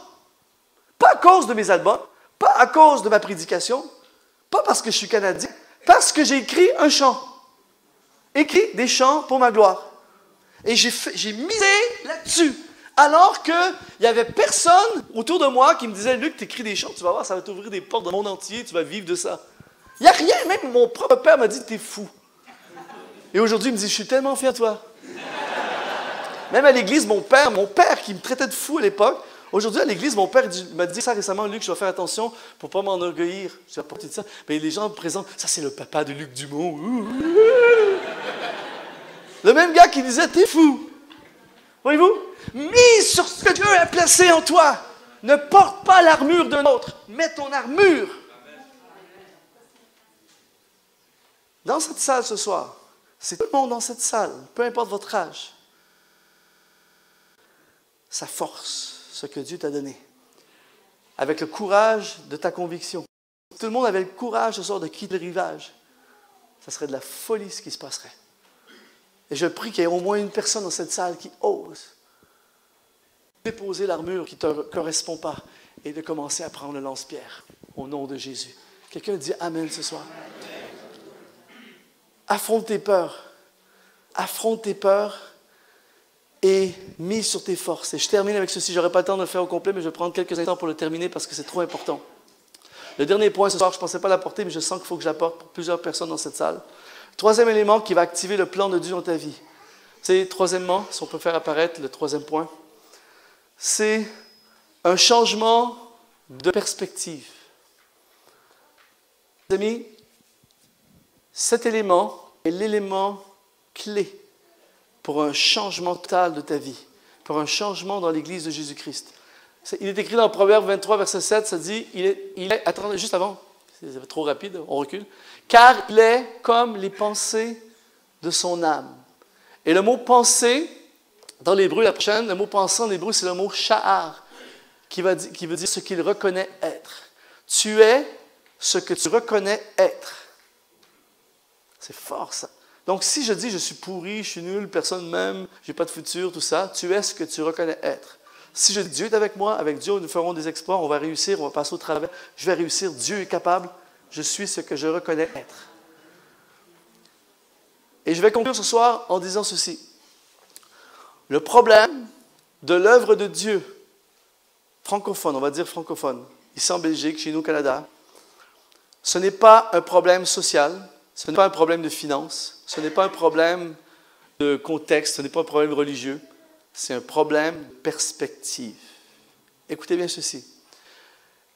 Pas à cause de mes albums, pas à cause de ma prédication, pas parce que je suis Canadien, parce que j'ai écrit un chant. Écrit des chants pour ma gloire. Et j'ai misé là-dessus. Alors qu'il n'y avait personne autour de moi qui me disait, Luc, tu écris des chants, tu vas voir, ça va t'ouvrir des portes dans le monde entier, tu vas vivre de ça. Il n'y a rien, même mon propre père m'a dit, t'es fou. Et aujourd'hui, il me dit, je suis tellement fier de toi. Même à l'église, mon père qui me traitait de fou à l'époque, aujourd'hui à l'église, mon père m'a dit ça récemment, Luc, je vais faire attention pour ne pas m'enorgueillir. Je vais pas te dire ça. Mais les gens me présentent, ça c'est le papa de Luc Dumont. Le même gars qui disait, t'es fou. Voyez-vous? Mise sur ce que Dieu a placé en toi. Ne porte pas l'armure d'un autre. Mets ton armure. Dans cette salle ce soir, c'est tout le monde dans cette salle, peu importe votre âge. Sa force, ce que Dieu t'a donné. Avec le courage de ta conviction. Si tout le monde avait le courage ce soir de quitter le rivage, ça serait de la folie ce qui se passerait. Et je prie qu'il y ait au moins une personne dans cette salle qui ose déposer l'armure qui ne te correspond pas et de commencer à prendre le lance-pierre au nom de Jésus. Quelqu'un dit Amen ce soir. Affronte tes peurs. Affronte tes peurs et mise sur tes forces. Et je termine avec ceci. Je n'aurai pas le temps de le faire au complet, mais je vais prendre quelques instants pour le terminer parce que c'est trop important. Le dernier point ce soir, je ne pensais pas l'apporter, mais je sens qu'il faut que je l'apporte pour plusieurs personnes dans cette salle. Troisième élément qui va activer le plan de Dieu dans ta vie. C'est, troisièmement, si on peut faire apparaître le troisième point, c'est un changement de perspective. Les amis, cet élément est l'élément clé pour un changement total de ta vie, pour un changement dans l'Église de Jésus-Christ. Il est écrit dans Proverbe 23, verset 7, ça dit, attendez, juste avant, c'est trop rapide, on recule. Car il est comme les pensées de son âme. Et le mot pensée, dans l'hébreu, la prochaine, le mot pensée en hébreu, c'est le mot sha'ar, qui veut dire ce qu'il reconnaît être. Tu es ce que tu reconnais être. C'est fort, ça. Donc, si je dis je suis pourri, je suis nul, personne m'aime, je n'ai pas de futur, tout ça, tu es ce que tu reconnais être. Si je dis Dieu est avec moi, avec Dieu, nous ferons des exploits, on va réussir, on va passer au travers, je vais réussir, Dieu est capable, je suis ce que je reconnais être. Et je vais conclure ce soir en disant ceci. Le problème de l'œuvre de Dieu, francophone, on va dire francophone, ici en Belgique, chez nous au Canada, ce n'est pas un problème social, ce n'est pas un problème de finances, ce n'est pas un problème de contexte, ce n'est pas un problème religieux, c'est un problème de perspective. Écoutez bien ceci.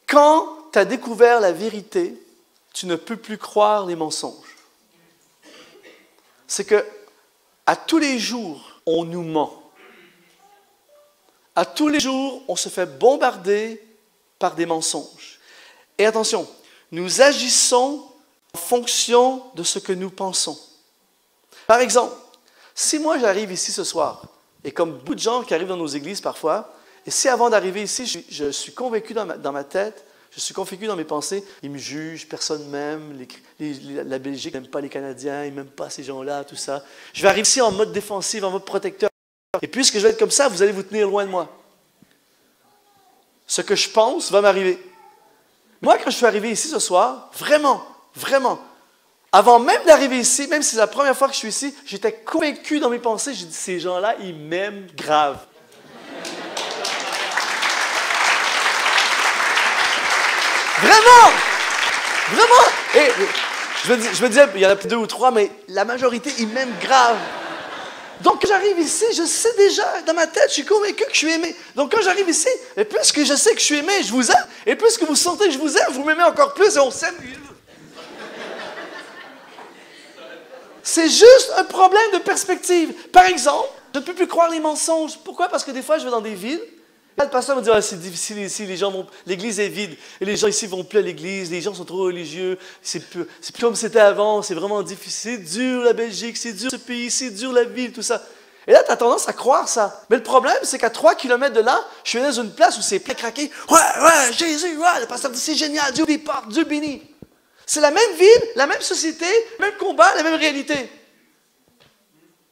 Quand tu as découvert la vérité, tu ne peux plus croire les mensonges. C'est que à tous les jours, on nous ment. À tous les jours, on se fait bombarder par des mensonges. Et attention, nous agissons en fonction de ce que nous pensons. Par exemple, si moi j'arrive ici ce soir, et comme beaucoup de gens qui arrivent dans nos églises parfois, et si avant d'arriver ici, je suis convaincu dans ma tête, je suis convaincu dans mes pensées, ils me jugent, personne ne m'aime, la Belgique n'aime pas les Canadiens, ils n'aiment pas ces gens-là, tout ça. Je vais arriver ici en mode défensif, en mode protecteur. Et puisque je vais être comme ça, vous allez vous tenir loin de moi. Ce que je pense va m'arriver. Moi, quand je suis arrivé ici ce soir, vraiment, avant même d'arriver ici, même si c'est la première fois que je suis ici, j'étais convaincu dans mes pensées, j'ai dit, ces gens-là, ils m'aiment grave. Vraiment. Et je me disais, il y en a plus 2 ou 3, mais la majorité, ils m'aiment grave. Donc, quand j'arrive ici, je sais déjà, dans ma tête, je suis convaincu que je suis aimé. Donc, quand j'arrive ici, et plus que je sais que je suis aimé, je vous aime. Et plus que vous sentez que je vous aime, vous m'aimez encore plus et on s'aime. C'est juste un problème de perspective. Par exemple, je ne peux plus croire les mensonges. Pourquoi? Parce que des fois, je vais dans des villes. Là, le pasteur me dit, c'est difficile ici, l'église est vide. Et les gens ici ne vont plus à l'église, les gens sont trop religieux. C'est plus comme c'était avant, c'est vraiment difficile. C'est dur la Belgique, c'est dur ce pays, c'est dur la ville, tout ça. Et là, tu as tendance à croire ça. Mais le problème, c'est qu'à 3 kilomètres de là, je suis dans une place où c'est plein craqué. Ouais, Jésus, ouais, le pasteur dit, c'est génial, Dieu porte, Dieu bénit. C'est la même ville, la même société, même combat, la même réalité.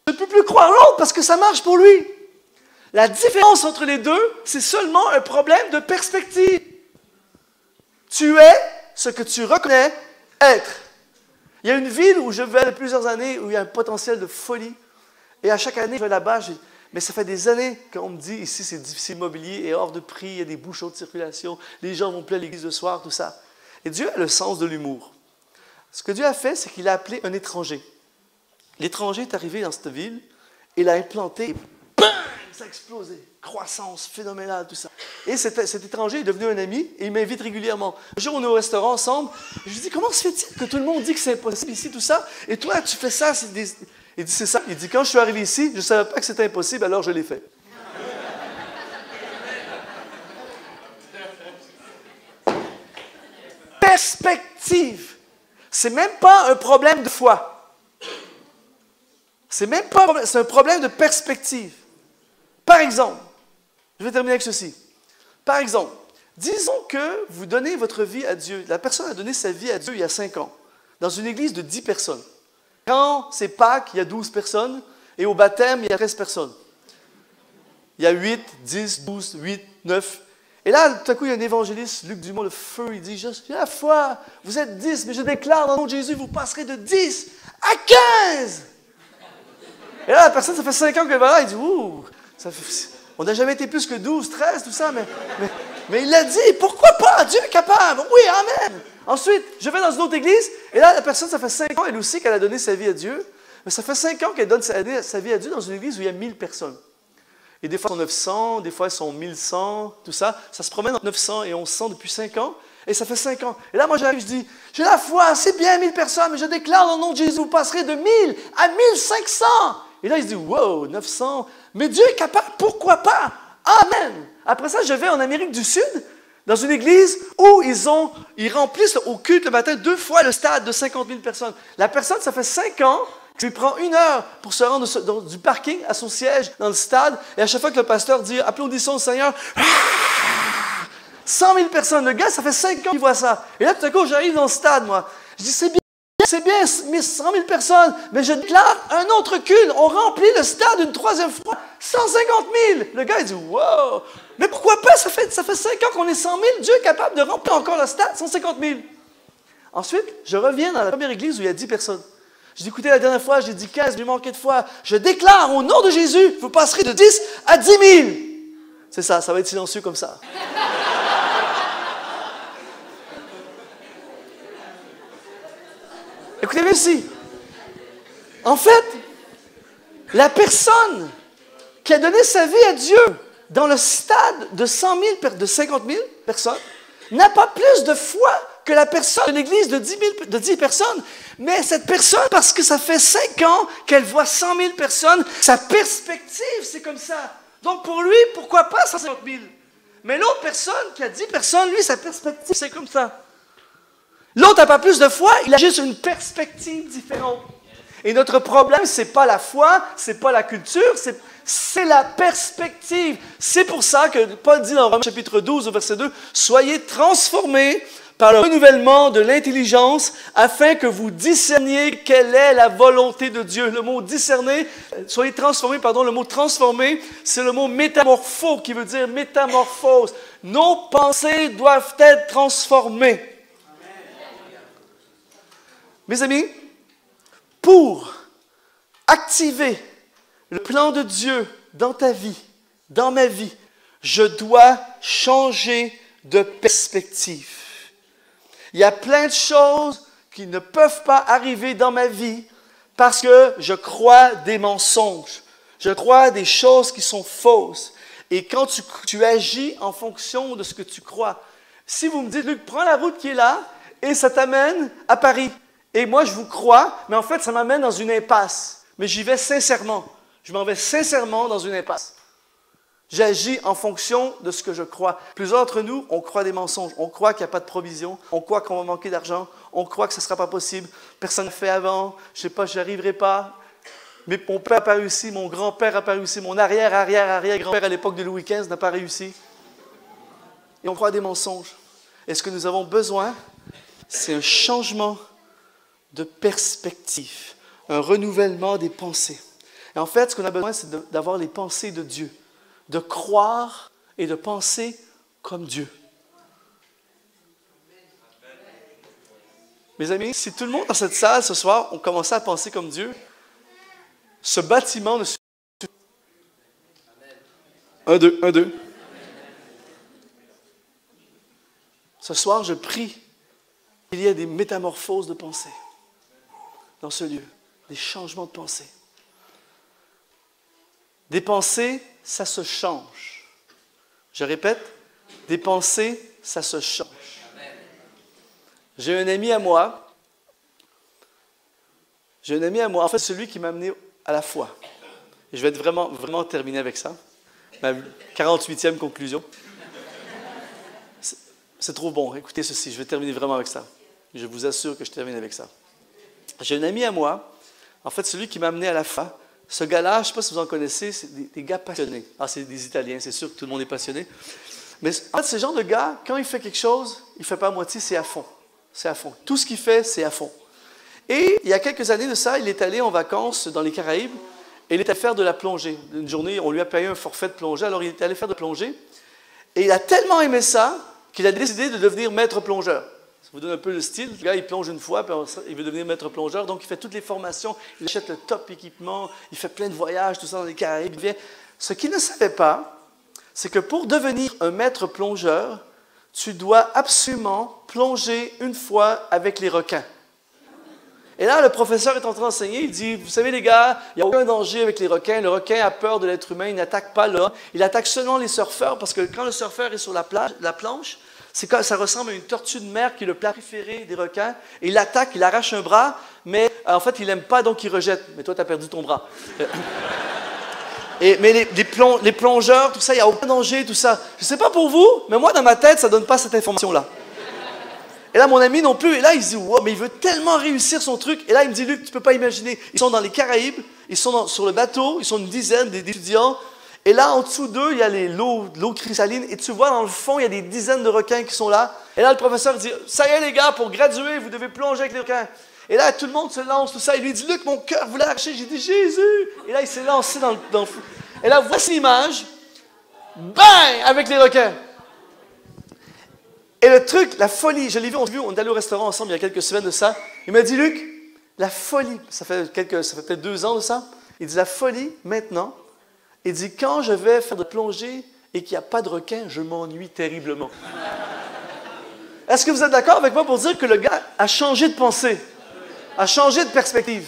Je ne peux plus croire l'autre parce que ça marche pour lui. La différence entre les deux, c'est seulement un problème de perspective. Tu es ce que tu reconnais être. Il y a une ville où je vais depuis plusieurs années, où il y a un potentiel de folie. Et à chaque année, je vais là-bas, mais ça fait des années qu'on me dit, ici c'est difficile, l'immobilier est hors de prix, il y a des bouchons de circulation, les gens vont plus à l'église le soir, tout ça. Et Dieu a le sens de l'humour. Ce que Dieu a fait, c'est qu'il a appelé un étranger. L'étranger est arrivé dans cette ville, et l'a implanté, et bam, ça a explosé. Croissance phénoménale, tout ça. Et cet étranger est devenu un ami, et il m'invite régulièrement. Un jour, on est au restaurant ensemble, et je lui dis, comment se fait-il que tout le monde dit que c'est impossible ici, tout ça, et toi, tu fais ça, Il dit, c'est ça. Il dit, quand je suis arrivé ici, je ne savais pas que c'était impossible, alors je l'ai fait. Perspective. C'est même pas un problème de foi. C'est même pas un problème, c'est un problème de perspective. Par exemple, je vais terminer avec ceci. Par exemple, disons que vous donnez votre vie à Dieu. La personne a donné sa vie à Dieu il y a 5 ans, dans une église de 10 personnes. Quand c'est Pâques, il y a 12 personnes, et au baptême, il y a 13 personnes. Il y a 8, 10, 12, 8, 9. Et là, tout à coup, il y a un évangéliste, Luc Dumont, le feu, il dit, j'ai la foi, vous êtes 10, mais je déclare dans le nom de Jésus, vous passerez de 10 à 15. Et là, la personne, ça fait 5 ans qu'elle va là, il dit, ouh, on n'a jamais été plus que 12, 13, tout ça, mais il l'a dit, pourquoi pas, Dieu est capable, oui, amen. Ensuite, je vais dans une autre église, et là, la personne, ça fait 5 ans, elle aussi, qu'elle a donné sa vie à Dieu, mais ça fait 5 ans qu'elle donne sa vie à Dieu dans une église où il y a 1000 personnes. Et des fois, ils sont 900, des fois, ils sont 1100, tout ça. Ça se promène entre 900 et 1100 depuis 5 ans. Et ça fait 5 ans. Et là, moi, j'arrive, je dis, j'ai la foi, c'est bien 1000 personnes, mais je déclare dans le nom de Jésus, vous passerez de 1000 à 1500. Et là, il se dit, wow, 900. Mais Dieu est capable, pourquoi pas? Amen. Après ça, je vais en Amérique du Sud, dans une église où ils remplissent au culte le matin 2 fois le stade de 50 000 personnes. La personne, ça fait 5 ans, que lui prend 1 heure pour se rendre du parking à son siège dans le stade. Et à chaque fois que le pasteur dit, applaudissons le Seigneur, 100 000 personnes. Le gars, ça fait 5 ans qu'il voit ça. Et là, tout à coup, j'arrive dans le stade, moi. Je dis, c'est bien, 100 000 personnes, mais je déclare un autre culte. On remplit le stade une 3e fois, 150 000. Le gars, il dit, wow, mais pourquoi pas? Ça fait 5 ans qu'on est 100 000. Dieu est capable de remplir encore le stade, 150 000. Ensuite, je reviens dans la première église où il y a 10 personnes. Je dis, écoutez, la dernière fois, j'ai dit 15, j'ai manqué de foi. Je déclare au nom de Jésus, vous passerez de 10 à 10 000. C'est ça va être silencieux comme ça. Écoutez-moi ici. En fait, la personne qui a donné sa vie à Dieu dans le stade de 100 000, de 50 000 personnes, n'a pas plus de foi que la personne de l'église de 10 personnes. Mais cette personne, parce que ça fait 5 ans qu'elle voit 100 000 personnes, sa perspective, c'est comme ça. Donc pour lui, pourquoi pas 150 000? Mais l'autre personne qui a 10 personnes, lui, sa perspective, c'est comme ça. L'autre n'a pas plus de foi, il a juste une perspective différente. Et notre problème, ce n'est pas la foi, ce n'est pas la culture, c'est la perspective. C'est pour ça que Paul dit dans Romains chapitre 12, au verset 2, « Soyez transformés par le renouvellement de l'intelligence, afin que vous discerniez quelle est la volonté de Dieu. » Le mot « discerner », soyez transformés, pardon, le mot « transformer », c'est le mot « métamorpho » qui veut dire « métamorphose ». Nos pensées doivent être transformées. Mes amis, pour activer le plan de Dieu dans ta vie, dans ma vie, je dois changer de perspective. Il y a plein de choses qui ne peuvent pas arriver dans ma vie parce que je crois des mensonges. Je crois des choses qui sont fausses. Et quand tu agis en fonction de ce que tu crois, si vous me dites, Luc, prends la route qui est là et ça t'amène à Paris. Et moi, je vous crois, mais en fait, ça m'amène dans une impasse. Mais j'y vais sincèrement. Je m'en vais sincèrement dans une impasse. J'agis en fonction de ce que je crois. Plusieurs d'entre nous, on croit des mensonges. On croit qu'il n'y a pas de provision. On croit qu'on va manquer d'argent. On croit que ce ne sera pas possible. Personne ne l'a fait avant. Je ne sais pas, je n'y arriverai pas. Mais mon père n'a pas réussi. Mon grand-père n'a pas réussi. Mon arrière-grand-père à l'époque de Louis XV n'a pas réussi. Et on croit des mensonges. Et ce que nous avons besoin, c'est un changement de perspective, un renouvellement des pensées. Et en fait, ce qu'on a besoin, c'est d'avoir les pensées de Dieu, de croire et de penser comme Dieu. Mes amis, si tout le monde dans cette salle ce soir, on commençait à penser comme Dieu, ce bâtiment ne suffit pas. 1, 2, 1, 2. Ce soir, je prie qu'il y ait des métamorphoses de pensée dans ce lieu, des changements de pensée. Des pensées, ça se change. Je répète, des pensées, ça se change. J'ai un ami à moi, en fait, celui qui m'a amené à la foi. Et je vais être vraiment terminé avec ça. Ma 48e conclusion. C'est trop bon, écoutez ceci, je vais terminer vraiment avec ça. Je vous assure que je termine avec ça. J'ai un ami à moi, en fait, celui qui m'a amené à la foi. Ce gars-là, je ne sais pas si vous en connaissez, c'est des gars passionnés. Ah, c'est des Italiens, c'est sûr que tout le monde est passionné. Mais en fait, ce genre de gars, quand il fait quelque chose, il ne fait pas à moitié, c'est à fond. C'est à fond. Tout ce qu'il fait, c'est à fond. Et il y a quelques années de ça, il est allé en vacances dans les Caraïbes et il est allé faire de la plongée. Une journée, on lui a payé un forfait de plongée, alors il est allé faire de la plongée. Et il a tellement aimé ça qu'il a décidé de devenir maître plongeur. Ça vous donne un peu le style. Le gars, il plonge une fois, puis il veut devenir maître plongeur. Donc, il fait toutes les formations, il achète le top équipement, il fait plein de voyages, tout ça dans les Caraïbes. Il vient. Ce qu'il ne savait pas, c'est que pour devenir un maître plongeur, tu dois absolument plonger une fois avec les requins. Et là, le professeur est en train d'enseigner, il dit, vous savez les gars, il n'y a aucun danger avec les requins. Le requin a peur de l'être humain, il n'attaque pas l'homme. Il attaque seulement les surfeurs, parce que quand le surfeur est sur la planche, ça ressemble à une tortue de mer qui est le plat préféré des requins. Et il l'attaque, il arrache un bras, mais en fait, il n'aime pas, donc il rejette. Mais toi, tu as perdu ton bras. Mais les plongeurs, tout ça, il n'y a aucun danger, tout ça. Je ne sais pas pour vous, mais moi, dans ma tête, ça ne donne pas cette information-là. Et là, mon ami non plus. Et là, il se dit, wow, mais il veut tellement réussir son truc. Et là, il me dit, Luc, tu ne peux pas imaginer. Ils sont dans les Caraïbes, ils sont sur le bateau, ils sont une dizaine d'étudiants. Et là, en dessous d'eux, il y a l'eau cristalline. Et tu vois, dans le fond, il y a des dizaines de requins qui sont là. Et là, le professeur dit, ça y est, les gars, pour graduer, vous devez plonger avec les requins. Et là, tout le monde se lance, tout ça. Il lui dit, Luc, mon cœur voulait arracher. J'ai dit, Jésus. Et là, il s'est lancé dans le fou. Et là, voici l'image. Bang! Avec les requins. Et le truc, la folie, je l'ai vu, on est allé au restaurant ensemble il y a quelques semaines de ça. Il m'a dit, Luc, la folie, ça fait peut-être 2 ans de ça. Il dit, la folie, maintenant, il dit, quand je vais faire de plongée et qu'il n'y a pas de requin, je m'ennuie terriblement. Est-ce que vous êtes d'accord avec moi pour dire que le gars a changé de pensée, a changé de perspective?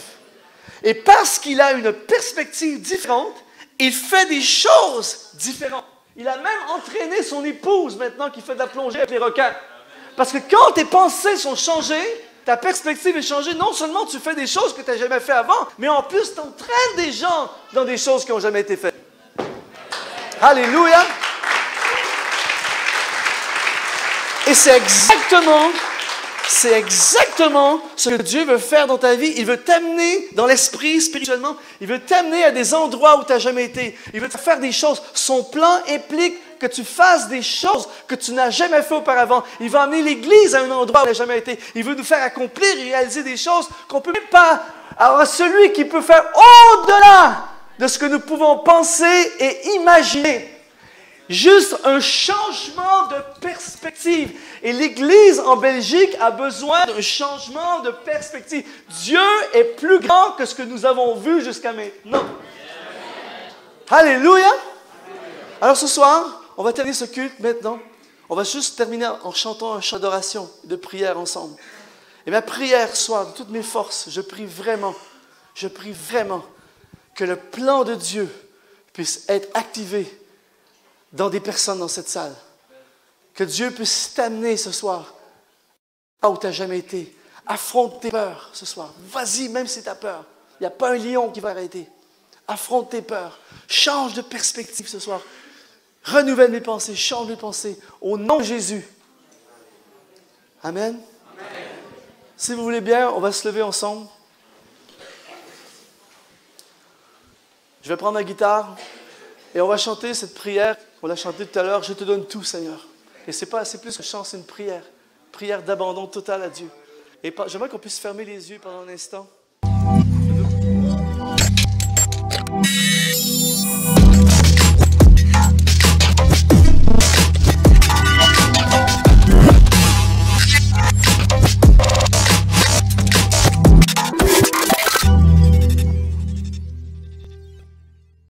Et parce qu'il a une perspective différente, il fait des choses différentes. Il a même entraîné son épouse maintenant qui fait de la plongée avec les requins. Parce que quand tes pensées sont changées, ta perspective est changée, non seulement tu fais des choses que tu n'as jamais fait avant, mais en plus tu entraînes des gens dans des choses qui n'ont jamais été faites. Alléluia! Et c'est exactement ce que Dieu veut faire dans ta vie. Il veut t'amener dans l'esprit spirituellement. Il veut t'amener à des endroits où tu n'as jamais été. Il veut te faire des choses. Son plan implique que tu fasses des choses que tu n'as jamais fait auparavant. Il va amener l'Église à un endroit où elle n'a jamais été. Il veut nous faire accomplir et réaliser des choses qu'on ne peut même pas. Alors, celui qui peut faire au-delà de ce que nous pouvons penser et imaginer. Juste un changement de perspective. Et l'Église en Belgique a besoin d'un changement de perspective. Dieu est plus grand que ce que nous avons vu jusqu'à maintenant. Alléluia! Alors ce soir, on va terminer ce culte maintenant. On va juste terminer en chantant un chant d'adoration, de prière ensemble. Et ma prière soit de toutes mes forces, je prie vraiment que le plan de Dieu puisse être activé dans des personnes dans cette salle. Que Dieu puisse t'amener ce soir là où tu n'as jamais été. Affronte tes peurs ce soir. Vas-y, même si tu as peur. Il n'y a pas un lion qui va arrêter. Affronte tes peurs. Change de perspective ce soir. Renouvelle mes pensées, change mes pensées. Au nom de Jésus. Amen. Amen. Si vous voulez bien, on va se lever ensemble. Je vais prendre ma guitare et on va chanter cette prière. On l'a chanté tout à l'heure, je te donne tout, Seigneur. Et c'est plus qu'un chant, c'est une prière d'abandon total à Dieu. Et j'aimerais qu'on puisse fermer les yeux pendant un instant.